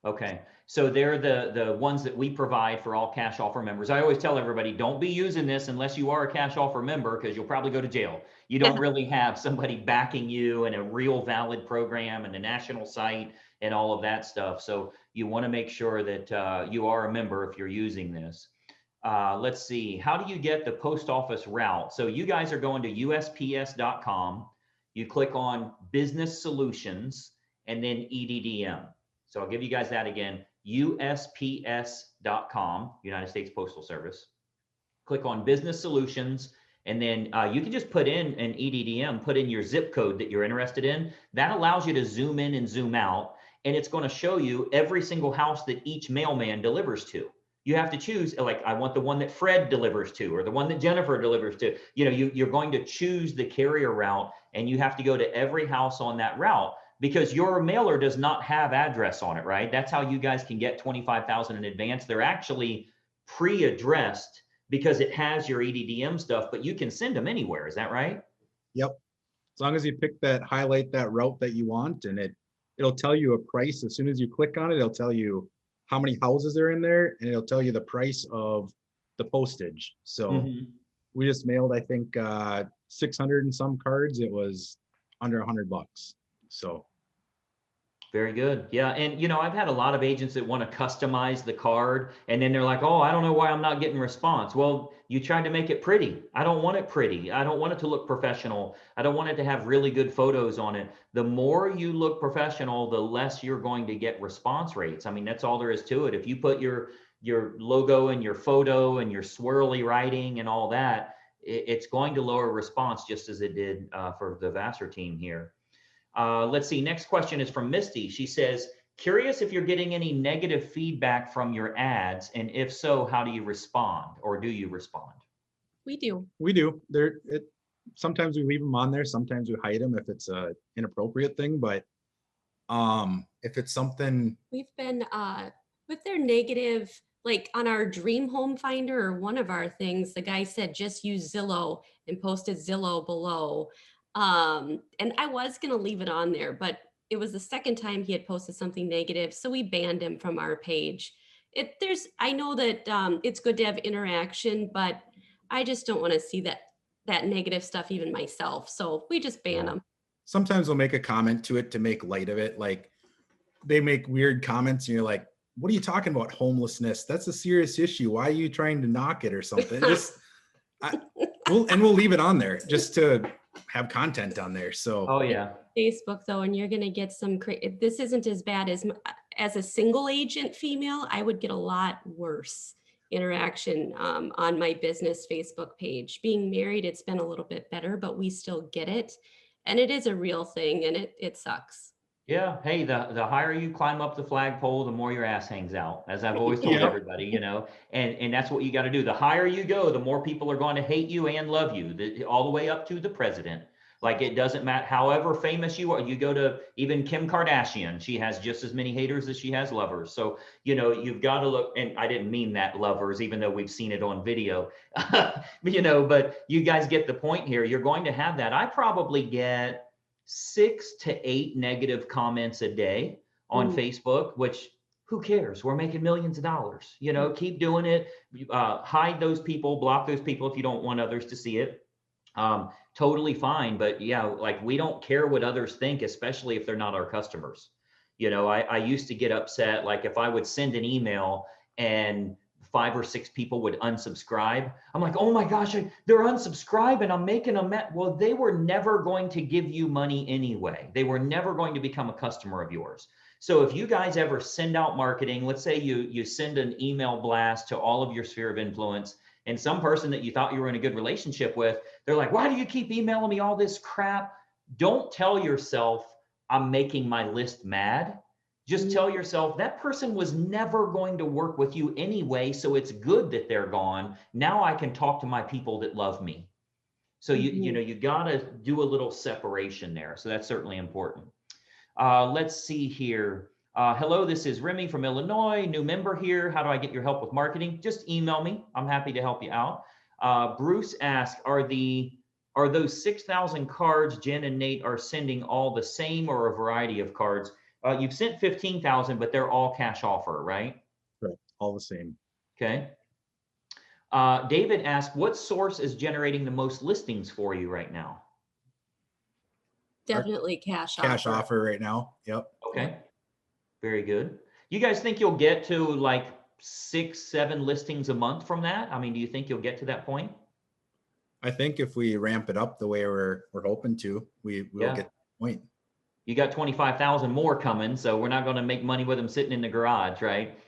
Okay, so they're the ones that we provide for all cash offer members. I always tell everybody, don't be using this unless you are a cash offer member, because you'll probably go to jail. You don't really have somebody backing you and a real valid program and a national site and all of that stuff. So you want to make sure that you are a member if you're using this. Let's see, how do you get the post office route? So you guys are going to USPS.com. You click on Business Solutions and then EDDM. So I'll give you guys that again, USPS.com, United States Postal Service. Click on Business Solutions, and then you can just put in an EDDM, put in your zip code that you're interested in. That allows you to zoom in and zoom out, and it's going to show you every single house that each mailman delivers to. You have to choose, like, I want the one that Fred delivers to, or the one that Jennifer delivers to. You know, you're going to choose the carrier route, and you have to go to every house on that route. because your mailer does not have address on it, right? That's how you guys can get 25,000 in advance. They're actually pre-addressed because it has your EDDM stuff, but you can send them anywhere. Is that right? Yep. As long as you pick that, highlight that route that you want, and it'll tell you a price. As soon as you click on it, it'll tell you how many houses are in there, and it'll tell you the price of the postage. So we just mailed, I think, 600 and some cards. It was under $100. So very good. Yeah. And, you know, I've had a lot of agents that want to customize the card and then they're like, oh, I don't know why I'm not getting response. Well, you tried to make it pretty. I don't want it pretty. I don't want it to look professional. I don't want it to have really good photos on it. The more you look professional, the less you're going to get response rates. I mean, that's all there is to it. If you put your logo and your photo and your swirly writing and all that, it's going to lower response just as it did for the Vassar team here. Let's see. Next question is from Misty. She says, curious if you're getting any negative feedback from your ads, and if so, how do you respond, or do you respond? We do. we do. Sometimes we leave them on there. Sometimes we hide them if it's a inappropriate thing. But if it's something, We've been with their negative, like on our dream home finder or one of our things, the guy said just use Zillow and posted Zillow below. And I was going to leave it on there, but it was the second time he had posted something negative. So we banned him from our page. I know that it's good to have interaction, but I just don't want to see that negative stuff even myself. So we just ban them. sometimes we'll make a comment to it to make light of it. Like they make weird comments and you're like, what are you talking about? Homelessness. That's a serious issue. Why are you trying to knock it or something? We'll leave it on there just to have content on there. So, oh yeah, Facebook though, and you're going to get some, this isn't as bad as a single agent female. I would get a lot worse interaction on my business Facebook page. Being married, it's been a little bit better, but we still get it. And it is a real thing, and it sucks. yeah. Hey, the higher you climb up the flagpole, the more your ass hangs out, as I've always told everybody, you know, and that's what you got to do. The higher you go, the more people are going to hate you and love you, all the way up to the president. Like, it doesn't matter, however famous you are. You go to even Kim Kardashian, she has just as many haters as she has lovers. So, you know, you've got to look, and I didn't mean that lovers, even though we've seen it on video, you know, but you guys get the point here. You're going to have that. I probably get 6 to 8 negative comments a day on Facebook, which who cares? We're making millions of dollars, you know, keep doing it. Hide those people, block those people if you don't want others to see it. Totally fine. But yeah, like, we don't care what others think, especially if they're not our customers. You know, I used to get upset, like if I would send an email and 5 or 6 people would unsubscribe. I'm like, oh my gosh, they're unsubscribing. I'm making them. Well, they were never going to give you money anyway. They were never going to become a customer of yours. So if you guys ever send out marketing, let's say you send an email blast to all of your sphere of influence, and some person that you thought you were in a good relationship with, they're like, why do you keep emailing me all this crap? Don't tell yourself I'm making my list mad. Just tell yourself that person was never going to work with you anyway, so it's good that they're gone. Now I can talk to my people that love me. So you know, you got to do a little separation there. So that's certainly important. Let's see here. Hello, this is Remy from Illinois, new member here. How do I get your help with marketing? Just email me. I'm happy to help you out. Bruce asked, are those 6,000 cards Jen and Nate are sending all the same or a variety of cards? You've sent 15,000, but they're all cash offer, right? right, all the same. Okay. David asked, what source is generating the most listings for you right now? Definitely cash offer right now. Yep. Okay. Very good. You guys think you'll get to like 6, 7 listings a month from that? I mean, do you think you'll get to that point? I think if we ramp it up the way we're hoping to, we'll get to that point. You got 25,000 more coming, so we're not going to make money with them sitting in the garage, right?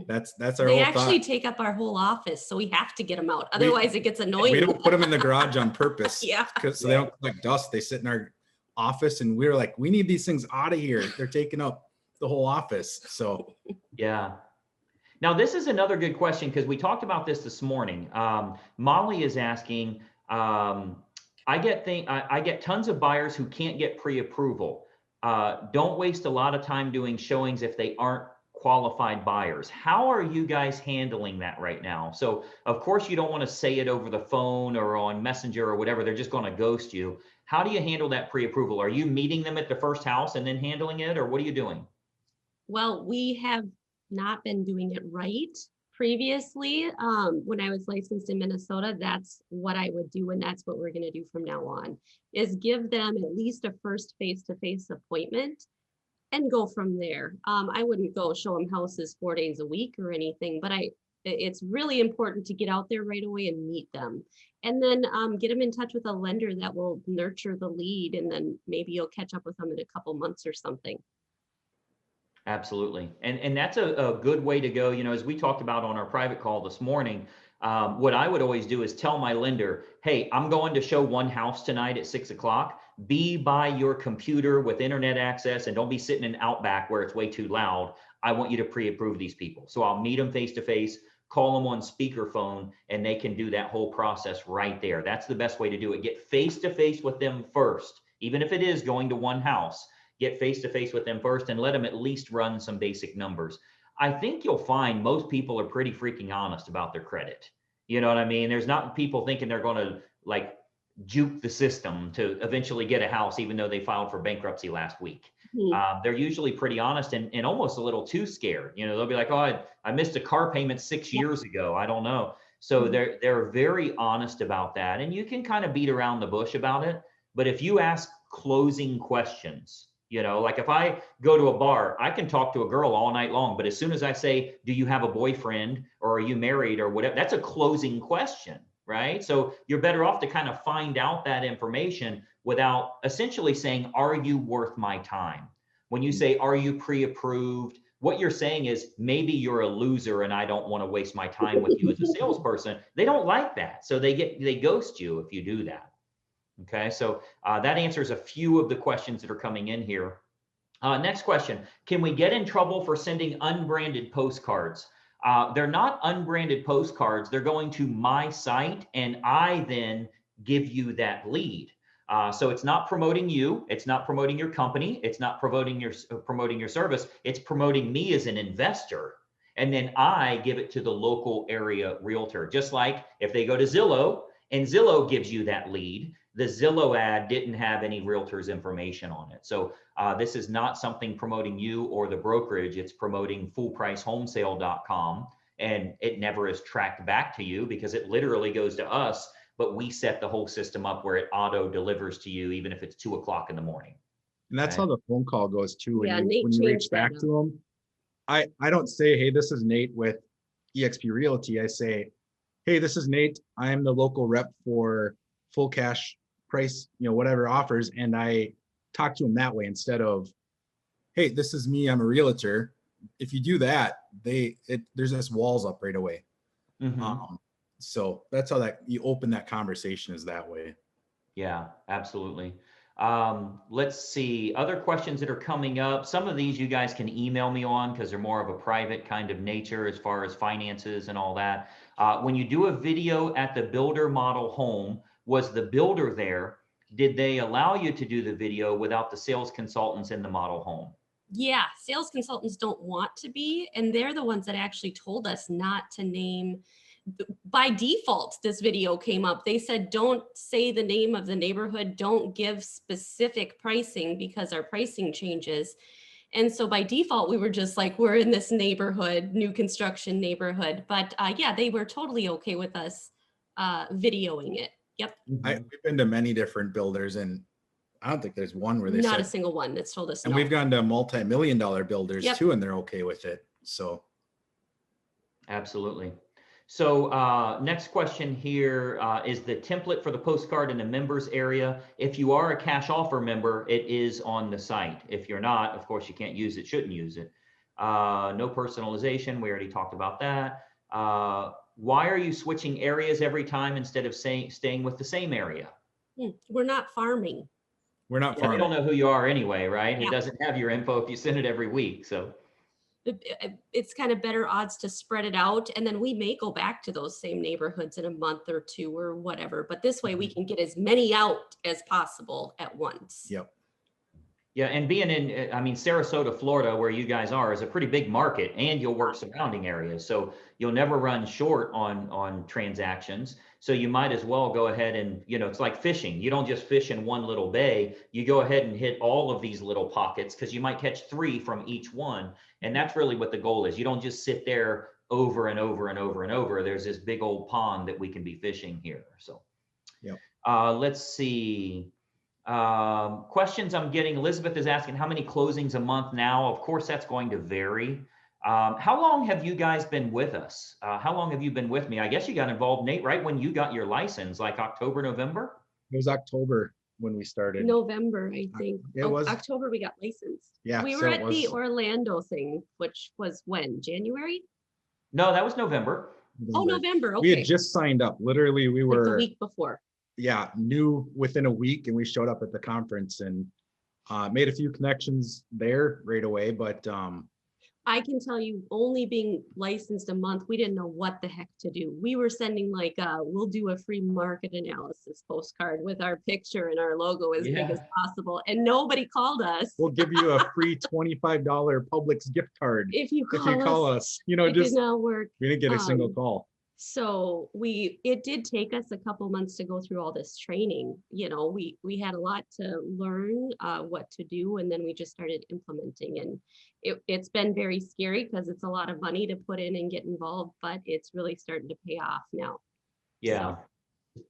That's our They whole actually thought. take up our whole office, so we have to get them out. Otherwise, it gets annoying. We don't put them in the garage on purpose. Yeah. Because they don't collect dust. They sit in our office, and we're like, we need these things out of here. They're taking up the whole office. So yeah. Now, this is another good question, because we talked about this morning. Molly is asking, I get tons of buyers who can't get pre-approval. don't waste a lot of time doing showings if they aren't qualified buyers. How are you guys handling that right now? So of course you don't want to say it over the phone or on Messenger or whatever. They're just going to ghost you. How do you handle that pre-approval? Are you meeting them at the first house and then handling it, or what are you doing? Well, we have not been doing it right previously. When I was licensed in Minnesota, that's what I would do, and that's what we're going to do from now on, is give them at least a first face-to-face appointment and go from there. I wouldn't go show them houses 4 days a week or anything, but it's really important to get out there right away and meet them. And then get them in touch with a lender that will nurture the lead, and then maybe you'll catch up with them in a couple months or something. Absolutely. And that's a good way to go. You know, as we talked about on our private call this morning, what I would always do is tell my lender, hey, I'm going to show one house tonight at 6 o'clock. Be by your computer with internet access, and don't be sitting in Outback where it's way too loud. I want you to pre-approve these people. So I'll meet them face to face, call them on speakerphone, and they can do that whole process right there. That's the best way to do it. Get face to face with them first, even if it is going to one house. Get face to face with them first and let them at least run some basic numbers. I think you'll find most people are pretty freaking honest about their credit. You know what I mean? There's not people thinking they're going to like juke the system to eventually get a house, even though they filed for bankruptcy last week. They're usually pretty honest and almost a little too scared. You know, they'll be like, oh, I missed a car payment 6 years ago. I don't know. So they're very honest about that. And you can kind of beat around the bush about it. But if you ask closing questions, you know, like if I go to a bar, I can talk to a girl all night long. But as soon as I say, do you have a boyfriend or are you married or whatever, that's a closing question, right? So you're better off to kind of find out that information without essentially saying, are you worth my time? When you say, are you pre-approved? What you're saying is maybe you're a loser and I don't want to waste my time with you as a salesperson. They don't like that. So they ghost you if you do that. Okay, so that answers a few of the questions that are coming in here. Next question, can we get in trouble for sending unbranded postcards? They're not unbranded postcards. They're going to my site and I then give you that lead. So it's not promoting you. It's not promoting your company. It's not promoting your service. It's promoting me as an investor. And then I give it to the local area realtor. Just like if they go to Zillow and Zillow gives you that lead, the Zillow ad didn't have any realtor's information on it. So this is not something promoting you or the brokerage. It's promoting fullpricehomesale.com. And it never is tracked back to you because it literally goes to us, but we set the whole system up where it auto delivers to you, even if it's 2 o'clock in the morning. And that's Okay. how the phone call goes too. Yeah, When Nate you reach changed back that to them, I don't say, hey, this is Nate with eXp Realty. I say, hey, this is Nate. I am the local rep for full cash price, you know, whatever offers. And I talk to them that way instead of, hey, this is me, I'm a realtor. If you do that, there's this walls up right away. So that's how you open that conversation is that way. Yeah, absolutely. Let's see other questions that are coming up. Some of these you guys can email me on because they're more of a private kind of nature as far as finances and all that. When you do a video at the builder model home, was the builder there? Did they allow you to do the video without the sales consultants in the model home? Yeah, sales consultants don't want to be, and they're the ones that actually told us not to name. By default, this video came up. They said, don't say the name of the neighborhood, don't give specific pricing because our pricing changes. And so by default, we were just like, we're in this neighborhood, new construction neighborhood. But yeah, they were totally okay with us videoing it. Yep. We've been to many different builders and I don't think there's one where they Not said, a single one that's told us and no. we've gone to multi-million-dollar builders Yep. too, and they're okay with it. So Absolutely. So next question here is the template for the postcard in the members area. If you are a cash offer member, it is on the site. If you're not, of course, you can't use it, shouldn't use it. No personalization. We already talked about that. Why are you switching areas every time instead of staying with the same area? We're not farming. we're not Well, farming. we don't know who you are anyway, right? Yeah. It doesn't have your info if you send it every week. So It's kind of better odds to spread it out. And then we may go back to those same neighborhoods in a month or two or whatever. But this way we can get as many out as possible at once. Yep. Yeah, and being in, I mean, Sarasota, Florida, where you guys are, is a pretty big market, and you'll work surrounding areas, so you'll never run short on transactions. So you might as well go ahead and, it's like fishing. You don't just fish in one little bay. You go ahead and hit all of these little pockets because you might catch 3 from each one, and that's really what the goal is. You don't just sit there over and over and over and over. There's this big old pond that we can be fishing here. So, Yep. Let's see. Questions I'm getting. Elizabeth is asking how many closings a month now. Of course, that's going to vary. How long have you guys been with us? How long have you been with me? I guess you got involved, Nate, right when you got your license, like October, November? It was October when we started. November, I think. It was October we got licensed. Yeah, we so were it at the was Orlando thing, which was when? January? No, that was November. Oh, November. Okay. We had just signed up. Literally, we like were the week before. Yeah, new within a week, and we showed up at the conference and made a few connections there right away. But I can tell you, only being licensed a month, we didn't know what the heck to do. We were sending like, we'll do a free market analysis postcard with our picture and our logo as big as possible. And nobody called us. We'll give you a free $25 Publix gift card if you call us. it just did not work. We didn't get a single call. So it did take us a couple months to go through all this training. We had a lot to learn what to do, and then we just started implementing. And it's been very scary because it's a lot of money to put in and get involved, but it's really starting to pay off now. Yeah. So.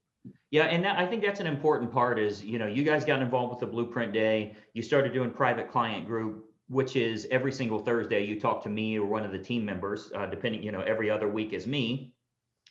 Yeah, and I think that's an important part is, you guys got involved with the Blueprint Day. You started doing private client group, which is every single Thursday you talk to me or one of the team members, depending, every other week is me.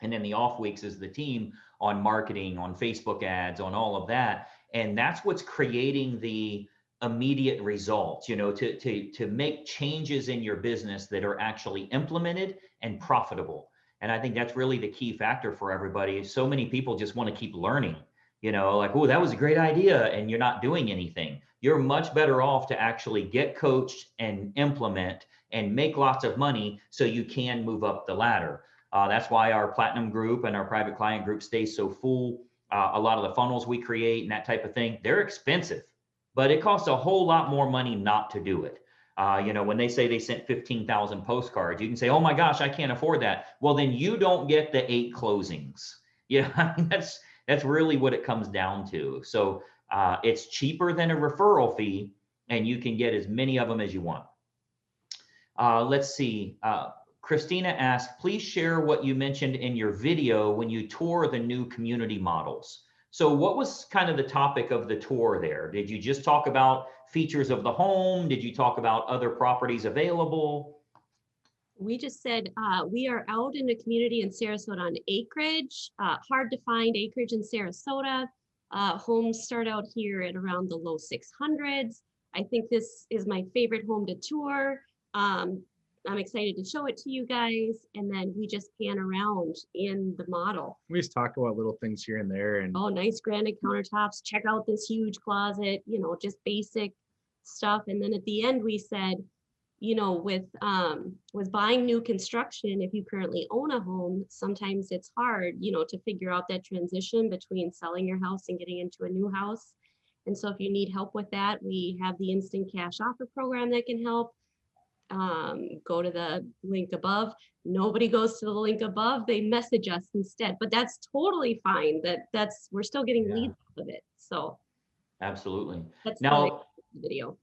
And then the off weeks is the team on marketing, on Facebook ads, on all of that. And that's what's creating the immediate results, to make changes in your business that are actually implemented and profitable. And I think that's really the key factor for everybody. So many people just want to keep learning, like, oh, that was a great idea, and you're not doing anything. You're much better off to actually get coached and implement and make lots of money so you can move up the ladder. That's why our platinum group and our private client group stays so full. A lot of the funnels we create and that type of thing, they're expensive, but it costs a whole lot more money not to do it. When they say they sent 15,000 postcards, you can say, oh my gosh, I can't afford that. Well, then you don't get the 8 closings. That's really what it comes down to. So it's cheaper than a referral fee, and you can get as many of them as you want. Let's see. Christina asked, please share what you mentioned in your video when you tour the new community models. So what was kind of the topic of the tour there? Did you just talk about features of the home? Did you talk about other properties available? We just said we are out in a community in Sarasota on acreage, hard to find acreage in Sarasota. Homes start out here at around the low 600s. I think this is my favorite home to tour. I'm excited to show it to you guys. And then we just pan around in the model. We just talk about little things here and there. And oh, nice granite countertops. Check out this huge closet, just basic stuff. And then at the end, we said, with buying new construction, if you currently own a home, sometimes it's hard, to figure out that transition between selling your house and getting into a new house. And so if you need help with that, we have the instant cash offer program that can help. Go to the link above. Nobody goes to the link above. They message us instead, but that's totally fine. We're still getting leads off of it. So absolutely. That's now the video.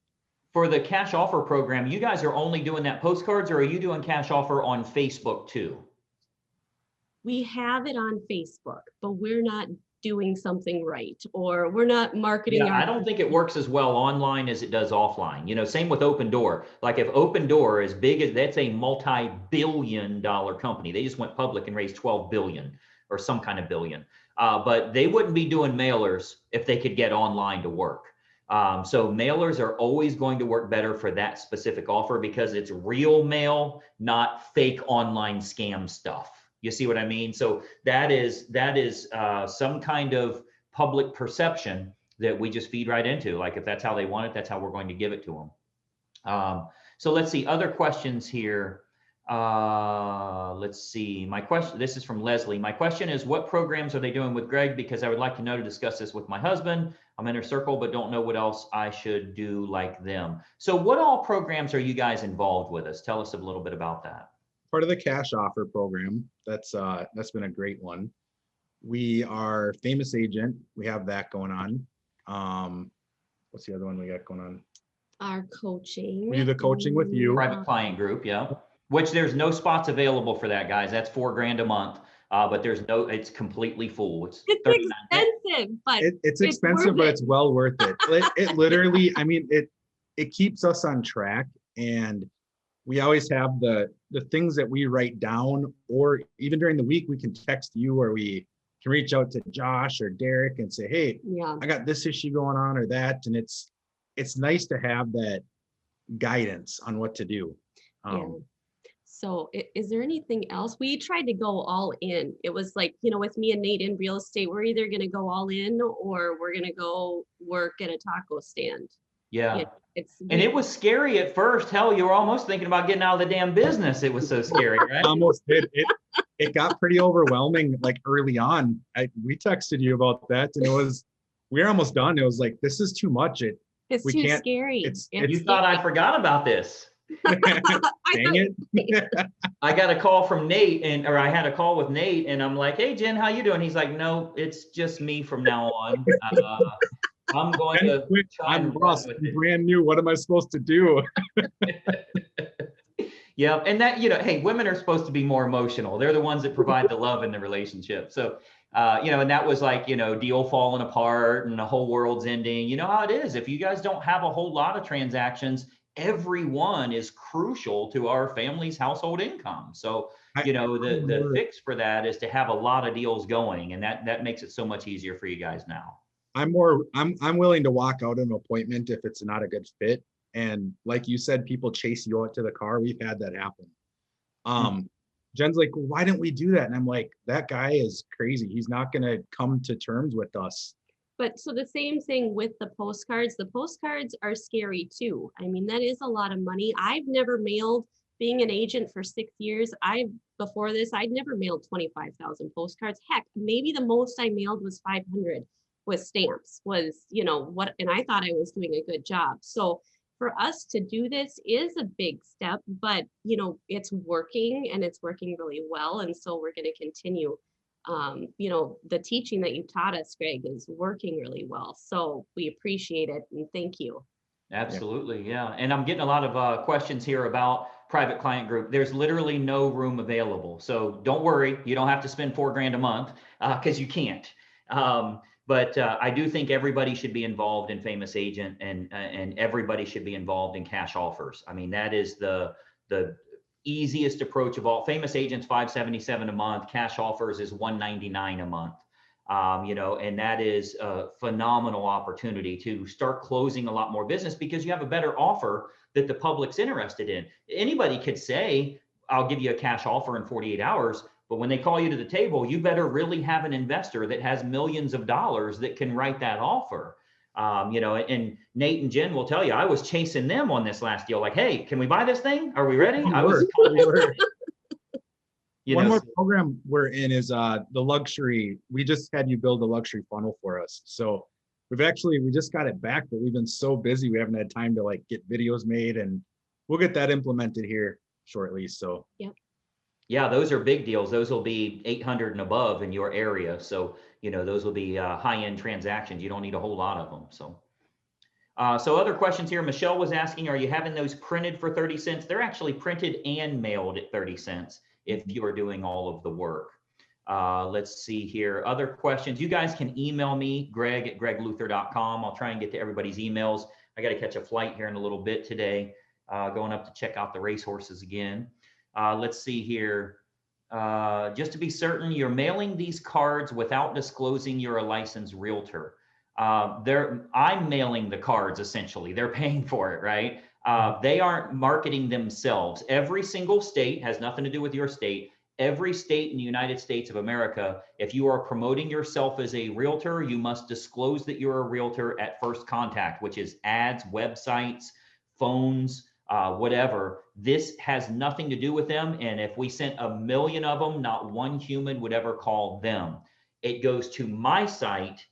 For the cash offer program, you guys are only doing that postcards, or are you doing cash offer on Facebook too? We have it on Facebook, but we're not doing something right, or we're not marketing. I don't think it works as well online as it does offline. Same with Open Door. Like if Open Door is big as that's a multi-billion-dollar company. They just went public and raised 12 billion or some kind of billion. But they wouldn't be doing mailers if they could get online to work. So mailers are always going to work better for that specific offer because it's real mail, not fake online scam stuff. You see what I mean? So that is some kind of public perception that we just feed right into. Like if that's how they want it, that's how we're going to give it to them. So let's see other questions here. Let's see. My question, this is from Leslie. My question is, what programs are they doing with Greg? Because I would like to know to discuss this with my husband. I'm in her circle, but don't know what else I should do like them. So what all programs are you guys involved with us? Tell us a little bit about that. Part of the cash offer program. That's been a great one. We are Famous Agent. We have that going on. What's the other one we got going on? Our coaching. We do the coaching with you. Private client group, yeah. Which there's no spots available for that, guys. That's $4,000 a month. But it's completely full. It's expensive, but it's expensive, but it's well worth it. It literally, I mean, it keeps us on track, and we always have the things that we write down, or even during the week, we can text you, or we can reach out to Josh or Derek and say, hey, yeah, I got this issue going on or that. And it's nice to have that guidance on what to do. yeah. So is there anything else? We tried to go all in. It was like, you know, with me and Nate in real estate, we're either going to go all in or we're going to go work at a taco stand. Yeah. And it was scary at first. Hell, you were almost thinking about getting out of the damn business. It was so scary, right? Almost did. It got pretty overwhelming like early on. We texted you about that, and we were almost done. It was like, this is too much. It's too scary. You thought I forgot about this. Dang it. I got a call from Nate, or I had a call with Nate, and I'm like, hey, Jen, how you doing? He's like, no, it's just me from now on. I'm going to try and Ross, brand new. What am I supposed to do? Yeah, and that, you know, hey, women are supposed to be more emotional. They're the ones that provide the love in the relationship. So, you know, and that was like, you know, deal falling apart and the whole world's ending. You know how it is. If you guys don't have a whole lot of transactions, everyone is crucial to our family's household income. So, you know, the fix for that is to have a lot of deals going, and that makes it so much easier for you guys now. I'm willing to walk out an appointment if it's not a good fit. And like you said, people chase you out to the car. We've had that happen. Jen's like, well, why didn't we do that? And I'm like, that guy is crazy. He's not going to come to terms with us. But so the same thing with the postcards. The postcards are scary too. I mean, that is a lot of money. I've never mailed, being an agent for 6 years, before this, I'd never mailed 25,000 postcards. Heck, maybe the most I mailed was 500 with stamps, was, you know, what, and I thought I was doing a good job. So for us to do this is a big step, but, you know, it's working, and it's working really well. And so we're going to continue. You know, the teaching that you taught us, Greg, is working really well. So we appreciate it, and thank you. Absolutely. Yeah. And I'm getting a lot of questions here about private client group. There's literally no room available. So don't worry. You don't have to spend $4,000 a month because you can't. But I do think everybody should be involved in Famous Agent, and everybody should be involved in cash offers. I mean, that is the easiest approach of all. Famous Agent's $577 a month. Cash offers is $199 a month. You know, and that is a phenomenal opportunity to start closing a lot more business because you have a better offer that the public's interested in. Anybody could say, I'll give you a cash offer in 48 hours. But when they call you to the table, you better really have an investor that has millions of dollars that can write that offer. You know, and Nate and Jen will tell you, I was chasing them on this last deal. Like, hey, can we buy this thing? Are we ready? One more program we're in is the luxury. We just had you build a luxury funnel for us. So we just got it back, but we've been so busy. We haven't had time to like get videos made, and we'll get that implemented here shortly. So yeah, those are big deals. Those will be 800 and above in your area. So, you know, those will be high-end transactions. You don't need a whole lot of them. So, so other questions here. Michelle was asking, are you having those printed for 30 cents? They're actually printed and mailed at 30 cents if you are doing all of the work. Let's see here. Other questions. You guys can email me, greg@gregluther.com. I'll try and get to everybody's emails. I got to catch a flight here in a little bit today, going up to check out the racehorses again. Let's see here. Just to be certain, you're mailing these cards without disclosing you're a licensed realtor. I'm mailing the cards, essentially. They're paying for it, right? They aren't marketing themselves. Every single state has nothing to do with your state. Every state in the United States of America, if you are promoting yourself as a realtor, you must disclose that you're a realtor at first contact, which is ads, websites, phones, whatever. This has nothing to do with them. And if we sent 1 million of them, not one human would ever call them. It goes to my site,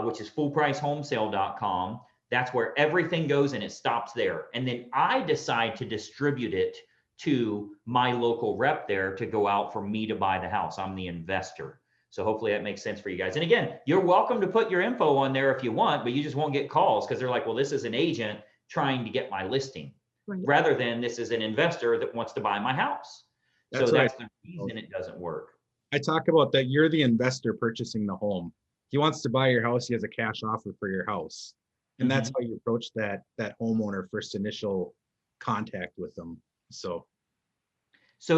which is fullpricehomesale.com. That's where everything goes and it stops there. And then I decide to distribute it to my local rep there to go out for me to buy the house. I'm the investor. So hopefully that makes sense for you guys. And again, you're welcome to put your info on there if you want, but you just won't get calls because they're like, well, this is an agent trying to get my listing, right, rather than this is an investor that wants to buy my house. That's the reason it doesn't work. I talk about that. You're the investor purchasing the home. He wants to buy your house. He has a cash offer for your house. And that's how you approach that homeowner first initial contact with them. So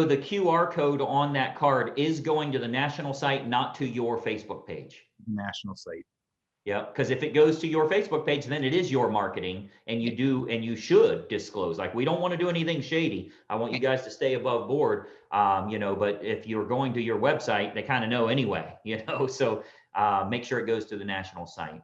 the QR code on that card is going to the national site, not to your Facebook page. National site. Yeah, because if it goes to your Facebook page, then it is your marketing, and you should disclose. Like, we don't want to do anything shady. I want you guys to stay above board, but if you're going to your website, they kind of know anyway, so make sure it goes to the national site.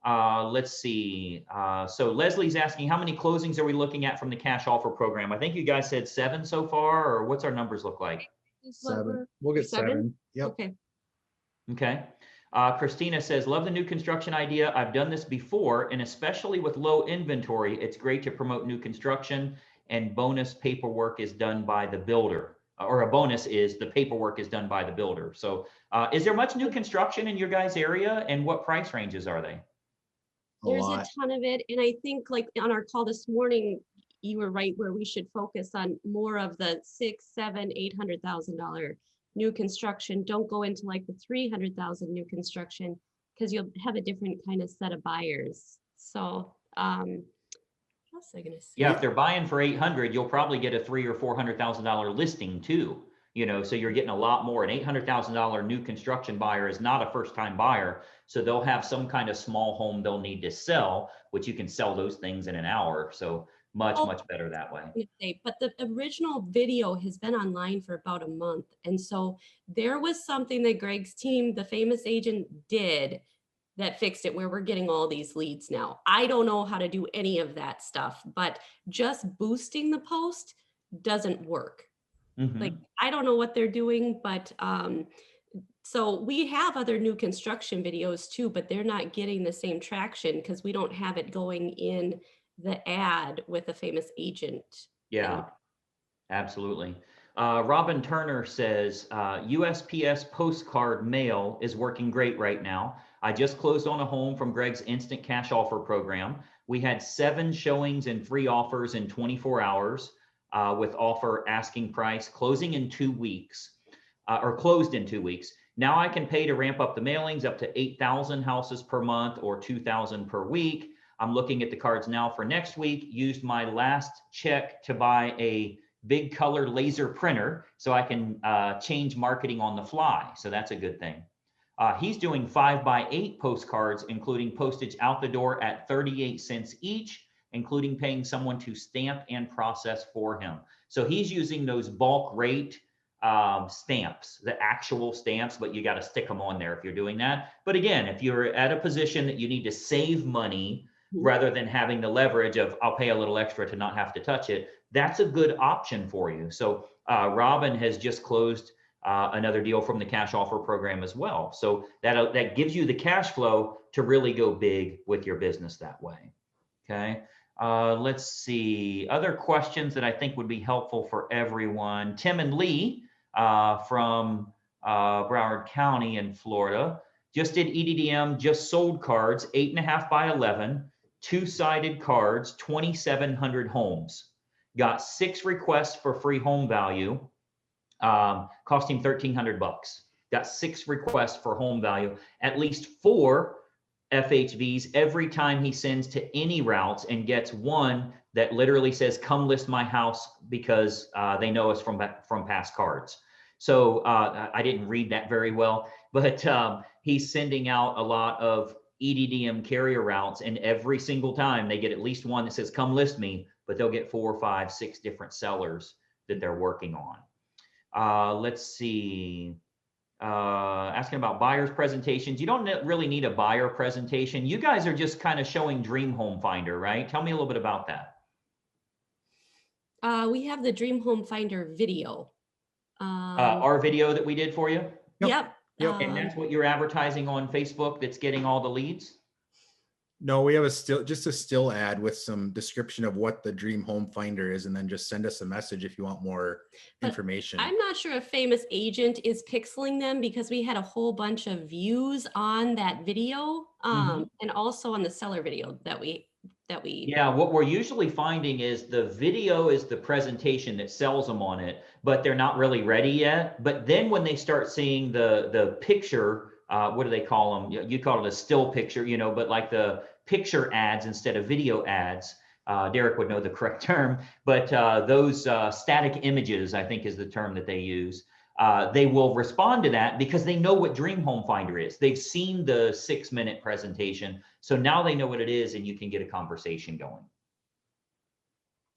Let's see. So Leslie's asking, how many closings are we looking at from the cash offer program? I think you guys said 7 so far, or what's our numbers look like? 7. We'll get 7. Yep. Okay. Christina says, love the new construction idea. I've done this before, and especially with low inventory, it's great to promote new construction, and bonus paperwork is done by the builder, or a bonus is the paperwork is done by the builder. So is there much new construction in your guys' area, and what price ranges are they? There's a ton of it. And I think, like on our call this morning, you were right where we should focus on more of the $600,000, $700,000, $800,000 new construction. Don't go into like the 300,000 new construction, because you'll have a different kind of set of buyers. So what else was I gonna say? Yeah, if they're buying for 800, you'll probably get a $300,000 or $400,000 listing too. So you're getting a lot more. An $800,000 new construction buyer is not a first-time buyer, so they'll have some kind of small home they'll need to sell, which you can sell those things in an hour. So much better that way. But the original video has been online for about a month, and so there was something that Greg's team, the famous agent, did that fixed it, where we're getting all these leads now. I don't know how to do any of that stuff, but just boosting the post doesn't work. Like, I don't know what they're doing, but so we have other new construction videos too, but they're not getting the same traction because we don't have it going in the ad with a famous agent. Yeah, absolutely. Robin Turner says, USPS postcard mail is working great right now. I just closed on a home from Greg's instant cash offer program. We had 7 showings and 3 offers in 24 hours. With offer asking price, closing in 2 weeks, or closed in 2 weeks. Now I can pay to ramp up the mailings up to 8,000 houses per month or 2,000 per week. I'm looking at the cards now for next week. Used my last check to buy a big color laser printer so I can change marketing on the fly. So that's a good thing. He's doing 5x8 postcards, including postage out the door at 38 cents each, including paying someone to stamp and process for him. So he's using those bulk rate stamps, the actual stamps, but you got to stick them on there if you're doing that. But again, if you're at a position that you need to save money rather than having the leverage of I'll pay a little extra to not have to touch it, that's a good option for you. So Robin has just closed another deal from the cash offer program as well. So that gives you the cash flow to really go big with your business that way. Okay. Let's see, other questions that I think would be helpful for everyone. Tim and Lee from Broward County in Florida just did EDDM, just sold cards, 8.5 by 11, 2-sided cards, 2,700 homes. Got 6 requests for free home value, cost him $1,300. Got 6 requests for home value, at least 4 FHVs every time he sends to any routes, and gets one that literally says, come list my house, because they know us from past cards. So I didn't read that very well, but he's sending out a lot of EDDM carrier routes, and every single time they get at least one that says, come list me, but they'll get 4, 5, 6 different sellers that they're working on. Let's see. Asking about buyer's presentations. You don't really need a buyer presentation. You guys are just kind of showing Dream Home Finder, right? Tell me a little bit about that. We have the Dream Home Finder video. Our video that we did for you? Yep. Yep. And that's what you're advertising on Facebook that's getting all the leads? No, we have just a still ad with some description of what the Dream Home Finder is, and then just send us a message if you want more But information. I'm not sure if Famous Agent is pixeling them because we had a whole bunch of views on that video, and also on the seller video that we. Yeah, what we're usually finding is the video is the presentation that sells them on it, but they're not really ready yet. But then when they start seeing the picture, what do they call them? You call it a still picture, you know, but like the picture ads instead of video ads. Derek would know the correct term, but those static images, I think is the term that they use. They will respond to that because they know what Dream Home Finder is. They've seen the 6-minute presentation. So now they know what it is and you can get a conversation going.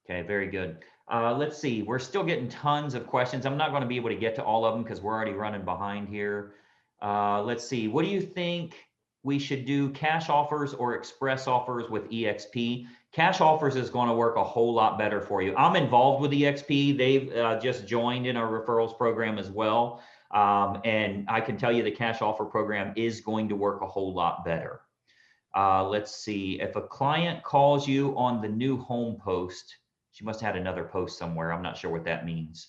Okay, very good. Let's see, we're still getting tons of questions. I'm not going to be able to get to all of them because we're already running behind here. Let's see, what do you think we should do, cash offers or express offers with EXP? Cash offers is going to work a whole lot better for you. I'm involved with EXP. They've just joined in our referrals program as well. And I can tell you the cash offer program is going to work a whole lot better. Let's see, if a client calls you on the new home post, she must have had another post somewhere. I'm not sure what that means.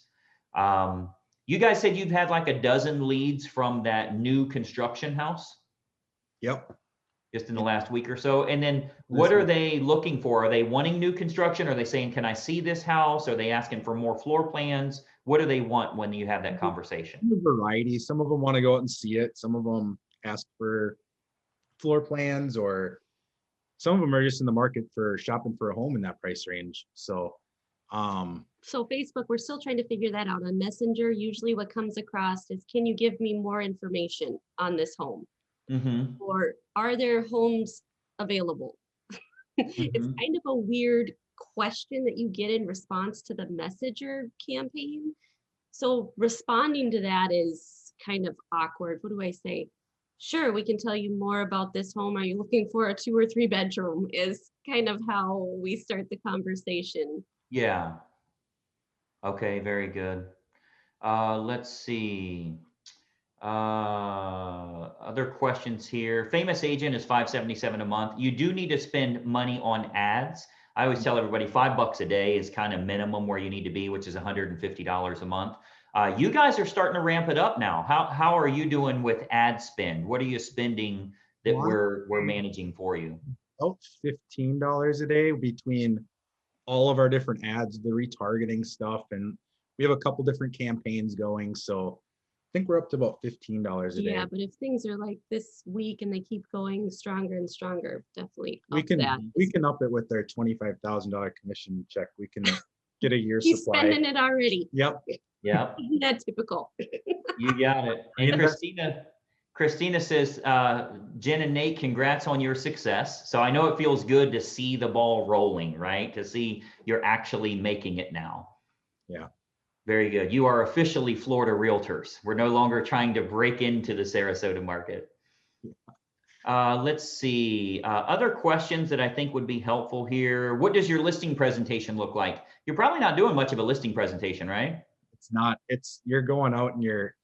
You guys said you've had like a dozen leads from that new construction house? Yep. Just in the last week or so. And then what are they looking for? Are they wanting new construction? Are they saying, can I see this house? Are they asking for more floor plans? What do they want when you have that conversation? A variety. Some of them want to go out and see it. Some of them ask for floor plans, or some of them are just in the market for shopping for a home in that price range. So Facebook, we're still trying to figure that out. On Messenger, usually what comes across is, can you give me more information on this home? Or are there homes available? It's kind of a weird question that you get in response to the Messenger campaign. So responding to that is kind of awkward. What do I say? Sure, we can tell you more about this home. Are you looking for a 2 or 3 bedroom? Is kind of how we start the conversation. Yeah. Okay, very good. Let's see. Other questions here. Famous Agent is $577 a month. You do need to spend money on ads. I always tell everybody $5 a day is kind of minimum where you need to be, which is $150 a month. You guys are starting to ramp it up now. How are you doing with ad spend? What are you spending that we're managing for you? About $15 a day between all of our different ads, the retargeting stuff, and we have a couple different campaigns going. So I think we're up to about $15 a day. Yeah, but if things are like this week and they keep going stronger and stronger, definitely we can up it with our $25,000 commission check. We can get a year's He's supply. spending it already. Yep. Yep. Isn't that typical? You got it. And Christina says, Jen and Nate, congrats on your success. So I know it feels good to see the ball rolling, right? To see you're actually making it now. Yeah. Very good. You are officially Florida Realtors. We're no longer trying to break into the Sarasota market. Let's see. Other questions that I think would be helpful here. What does your listing presentation look like? You're probably not doing much of a listing presentation, right? It's not. You're going out and you're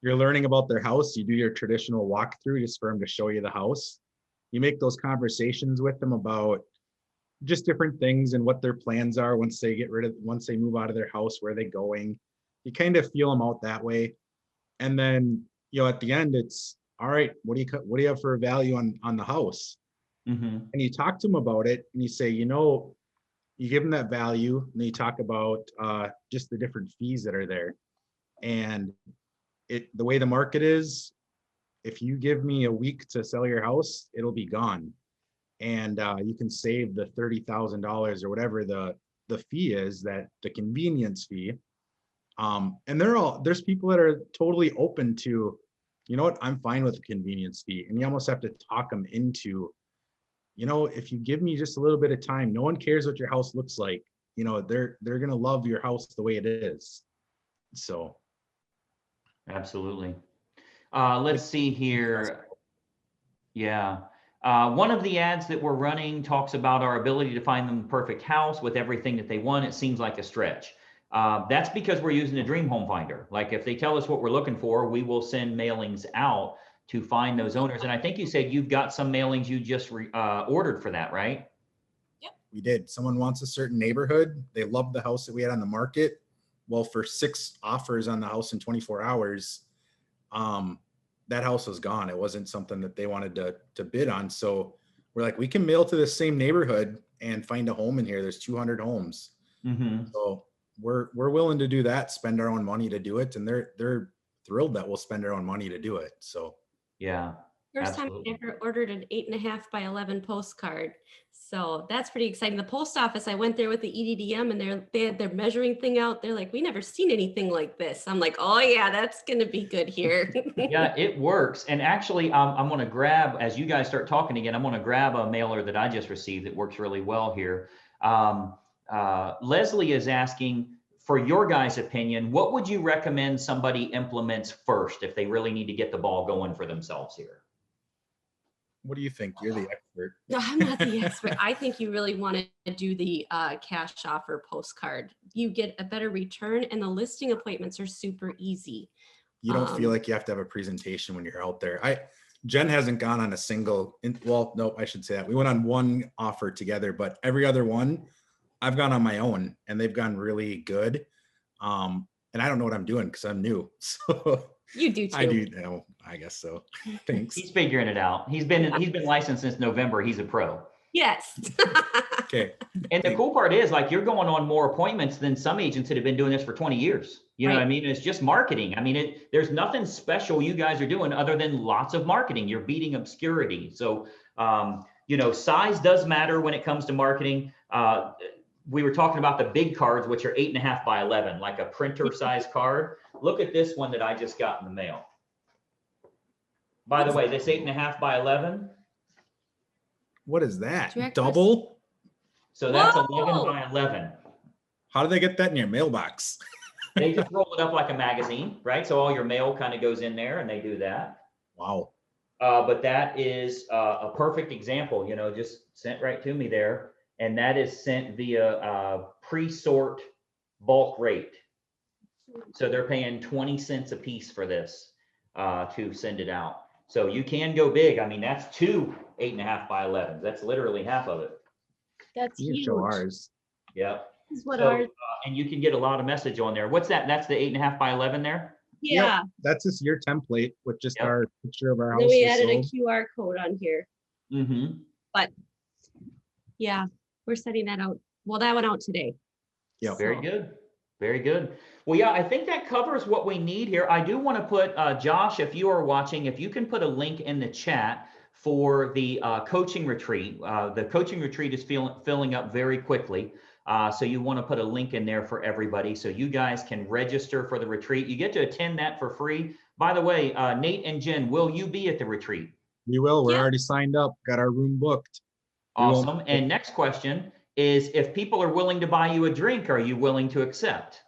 learning about their house. You do your traditional walkthrough just for them to show you the house. You make those conversations with them about just different things and what their plans are once they move out of their house, where they're going. You kind of feel them out that way. And then, at the end, it's all right, what do you have for a value on the house? And you talk to them about it and you say, you give them that value, and then you talk about just the different fees that are there. And the way the market is, if you give me a week to sell your house, it'll be gone. And you can save the $30,000 or whatever the fee is, that the convenience fee. And there's people that are totally open to, you know what, I'm fine with the convenience fee. And you almost have to talk them into, if you give me just a little bit of time, no one cares what your house looks like. They're going to love your house the way it is. So. Absolutely. Let's see here. Yeah. One of the ads that we're running talks about our ability to find them the perfect house with everything that they want. It seems like a stretch. That's because we're using a dream home finder. Like if they tell us what we're looking for, we will send mailings out to find those owners. And I think you said you've got some mailings you just ordered for that, right? Yep. We did. Someone wants a certain neighborhood. They loved the house that we had on the market. Well, for 6 offers on the house in 24 hours, that house was gone. It wasn't something that they wanted to bid on. So we're like, we can mail to the same neighborhood and find a home in here. There's 200 homes. Mm-hmm. So we're willing to do that, spend our own money to do it. And they're thrilled that we'll spend our own money to do it. So yeah. First Absolutely. time I ever ordered an 8.5 by 11 postcard. So that's pretty exciting. The post office, I went there with the EDDM and they had their measuring thing out. They're like, we never seen anything like this. I'm like, oh yeah, that's going to be good here. Yeah, it works. And actually, I'm going to grab, as you guys start talking again, I'm going to grab a mailer that I just received that works really well here. Leslie is asking, for your guys' opinion, what would you recommend somebody implements first if they really need to get the ball going for themselves here? what do you think? You're the expert. No, I'm not the expert. I think you really want to do the cash offer postcard. You get a better return and the listing appointments are super easy. You don't feel like you have to have a presentation when you're out there. Jen hasn't gone on a single, well, no, I should say that. We went on one offer together, but every other one I've gone on my own and they've gone really good. And I don't know what I'm doing because I'm new. So You do too. I do know, I guess so. Thanks. He's figuring it out. He's been licensed since November. He's a pro. Yes. Okay. And the cool part is, like, you're going on more appointments than some agents that have been doing this for 20 years. You know what I mean? It's just marketing. I mean, there's nothing special you guys are doing other than lots of marketing. You're beating obscurity. So, you know, size does matter when it comes to marketing. We were talking about the big cards, which are 8.5 by 11, like a printer size card. Look at this one that I just got in the mail. By the way, this 8.5 by 11. What is that? Direct Double? So that's Whoa! 11 by 11. How do they get that in your mailbox? They just roll it up like a magazine, right? So all your mail kind of goes in there and they do that. Wow. But that is a perfect example, you know, just sent right to me there. And that is sent via pre-sort bulk rate. So they're paying 20 cents a piece for this to send it out. So you can go big. I mean, that's 2 8.5 by 11s. That's literally half of it. That's You can huge. show ours. Yep. This is what So, ours. and you can get a lot of message on there. What's that? That's the 8.5 by 11 there. Yeah. Yep. That's just your template with just Yep. our picture of our house. Then we was added a sold. QR code on here. Mm-hmm. But yeah, we're setting that out. Well, that went out today. Yep. Very good. Very good. Well, yeah, I think that covers what we need here. I do want to put, Josh, if you are watching, if you can put a link in the chat for the coaching retreat. The coaching retreat is filling up very quickly. So you want to put a link in there for everybody so you guys can register for the retreat. You get to attend that for free. By the way, Nate and Jen, will you be at the retreat? We will. We're Yeah. already signed up. Got our room booked. Awesome. And next question is, if people are willing to buy you a drink, are you willing to accept?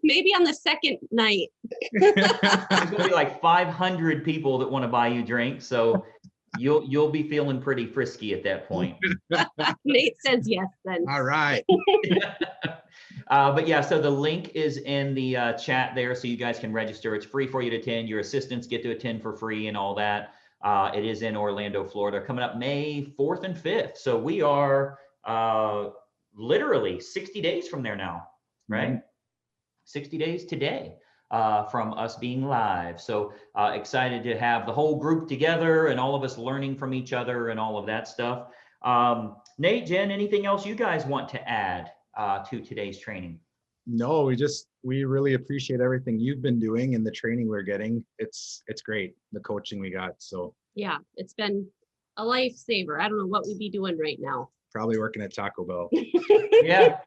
Maybe on the second night. There's going to be like 500 people that want to buy you drinks. So you'll be feeling pretty frisky at that point. Nate says yes then. All right. But yeah, so the link is in the chat there so you guys can register. It's free for you to attend. Your assistants get to attend for free and all that. It is in Orlando, Florida, coming up May 4th and 5th. So we are literally 60 days from there now, right? Mhm. 60 days today from us being live. So excited to have the whole group together and all of us learning from each other and all of that stuff. Nate, Jen, anything else you guys want to add to today's training? No, we really appreciate everything you've been doing and the training we're getting. It's great, the coaching we got. So Yeah, it's been a lifesaver. I don't know what we'd be doing right now. probably working at Taco Bell. Yeah.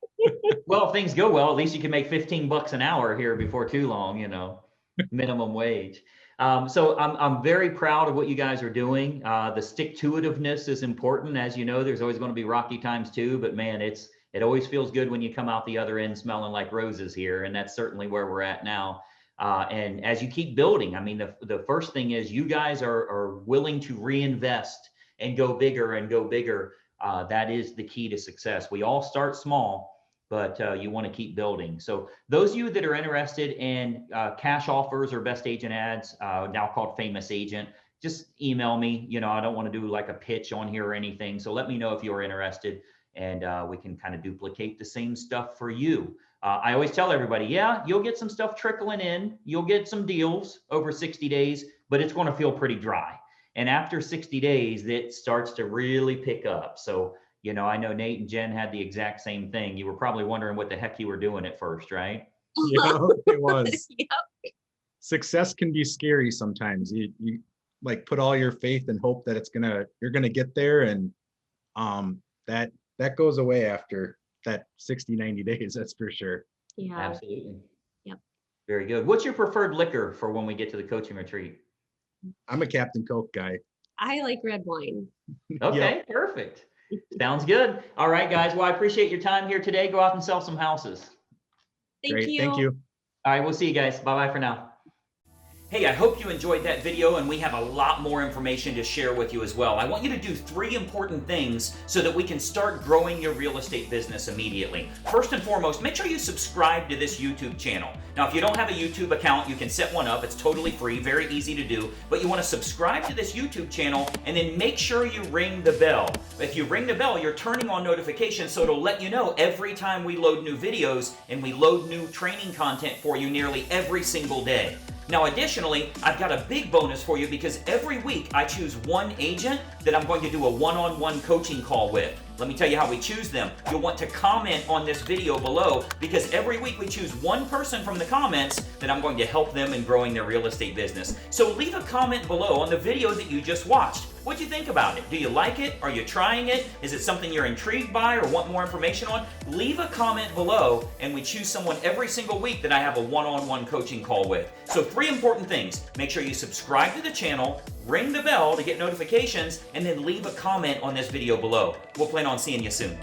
Well, if things go well, at least you can make $15 an hour here before too long, you know, minimum wage. So I'm very proud of what you guys are doing. The stick-to-itiveness is important. As you know, there's always going to be rocky times too, but man, it always feels good when you come out the other end smelling like roses here. And that's certainly where we're at now. And as you keep building, I mean, the first thing is you guys are willing to reinvest and go bigger and go bigger. That is the key to success. We all start small, but you want to keep building. So those of you that are interested in cash offers or best agent ads, now called Famous Agent, just email me. You know, I don't want to do like a pitch on here or anything. So let me know if you're interested, and we can kind of duplicate the same stuff for you. I always tell everybody, yeah, you'll get some stuff trickling in. You'll get some deals over 60 days, but it's going to feel pretty dry. And after 60 days, it starts to really pick up. So, you know, I know Nate and Jen had the exact same thing. You were probably wondering what the heck you were doing at first, right? Yeah, it was. Yep. Success can be scary sometimes. You like put all your faith and hope that you're gonna get there, and that goes away after that 60, 90 days, that's for sure. Yeah. Absolutely. Yep. Very good. What's your preferred liquor for when we get to the coaching retreat? I'm a Captain Coke guy. I like red wine. Okay, perfect. Sounds good. All right, guys. Well, I appreciate your time here today. Go out and sell some houses. Great, thank you. All right, we'll see you guys. Bye-bye for now. Hey, I hope you enjoyed that video, and we have a lot more information to share with you as well. I want you to do 3 important things so that we can start growing your real estate business immediately. First and foremost, make sure you subscribe to this YouTube channel. Now, if you don't have a YouTube account, you can set one up. It's totally free, very easy to do, but you want to subscribe to this YouTube channel and then make sure you ring the bell. If you ring the bell, you're turning on notifications, so it'll let you know every time we load new videos, and we load new training content for you nearly every single day. Now, additionally, I've got a big bonus for you, because every week I choose one agent that I'm going to do a one-on-one coaching call with. Let me tell you how we choose them. You'll want to comment on this video below, because every week we choose one person from the comments that I'm going to help them in growing their real estate business. So leave a comment below on the video that you just watched. What'd you think about it? Do you like it? Are you trying it? Is it something you're intrigued by or want more information on? Leave a comment below, and we choose someone every single week that I have a one-on-one coaching call with. So 3 important things. Make sure you subscribe to the channel, ring the bell to get notifications, and then leave a comment on this video below. We'll plan on seeing you soon.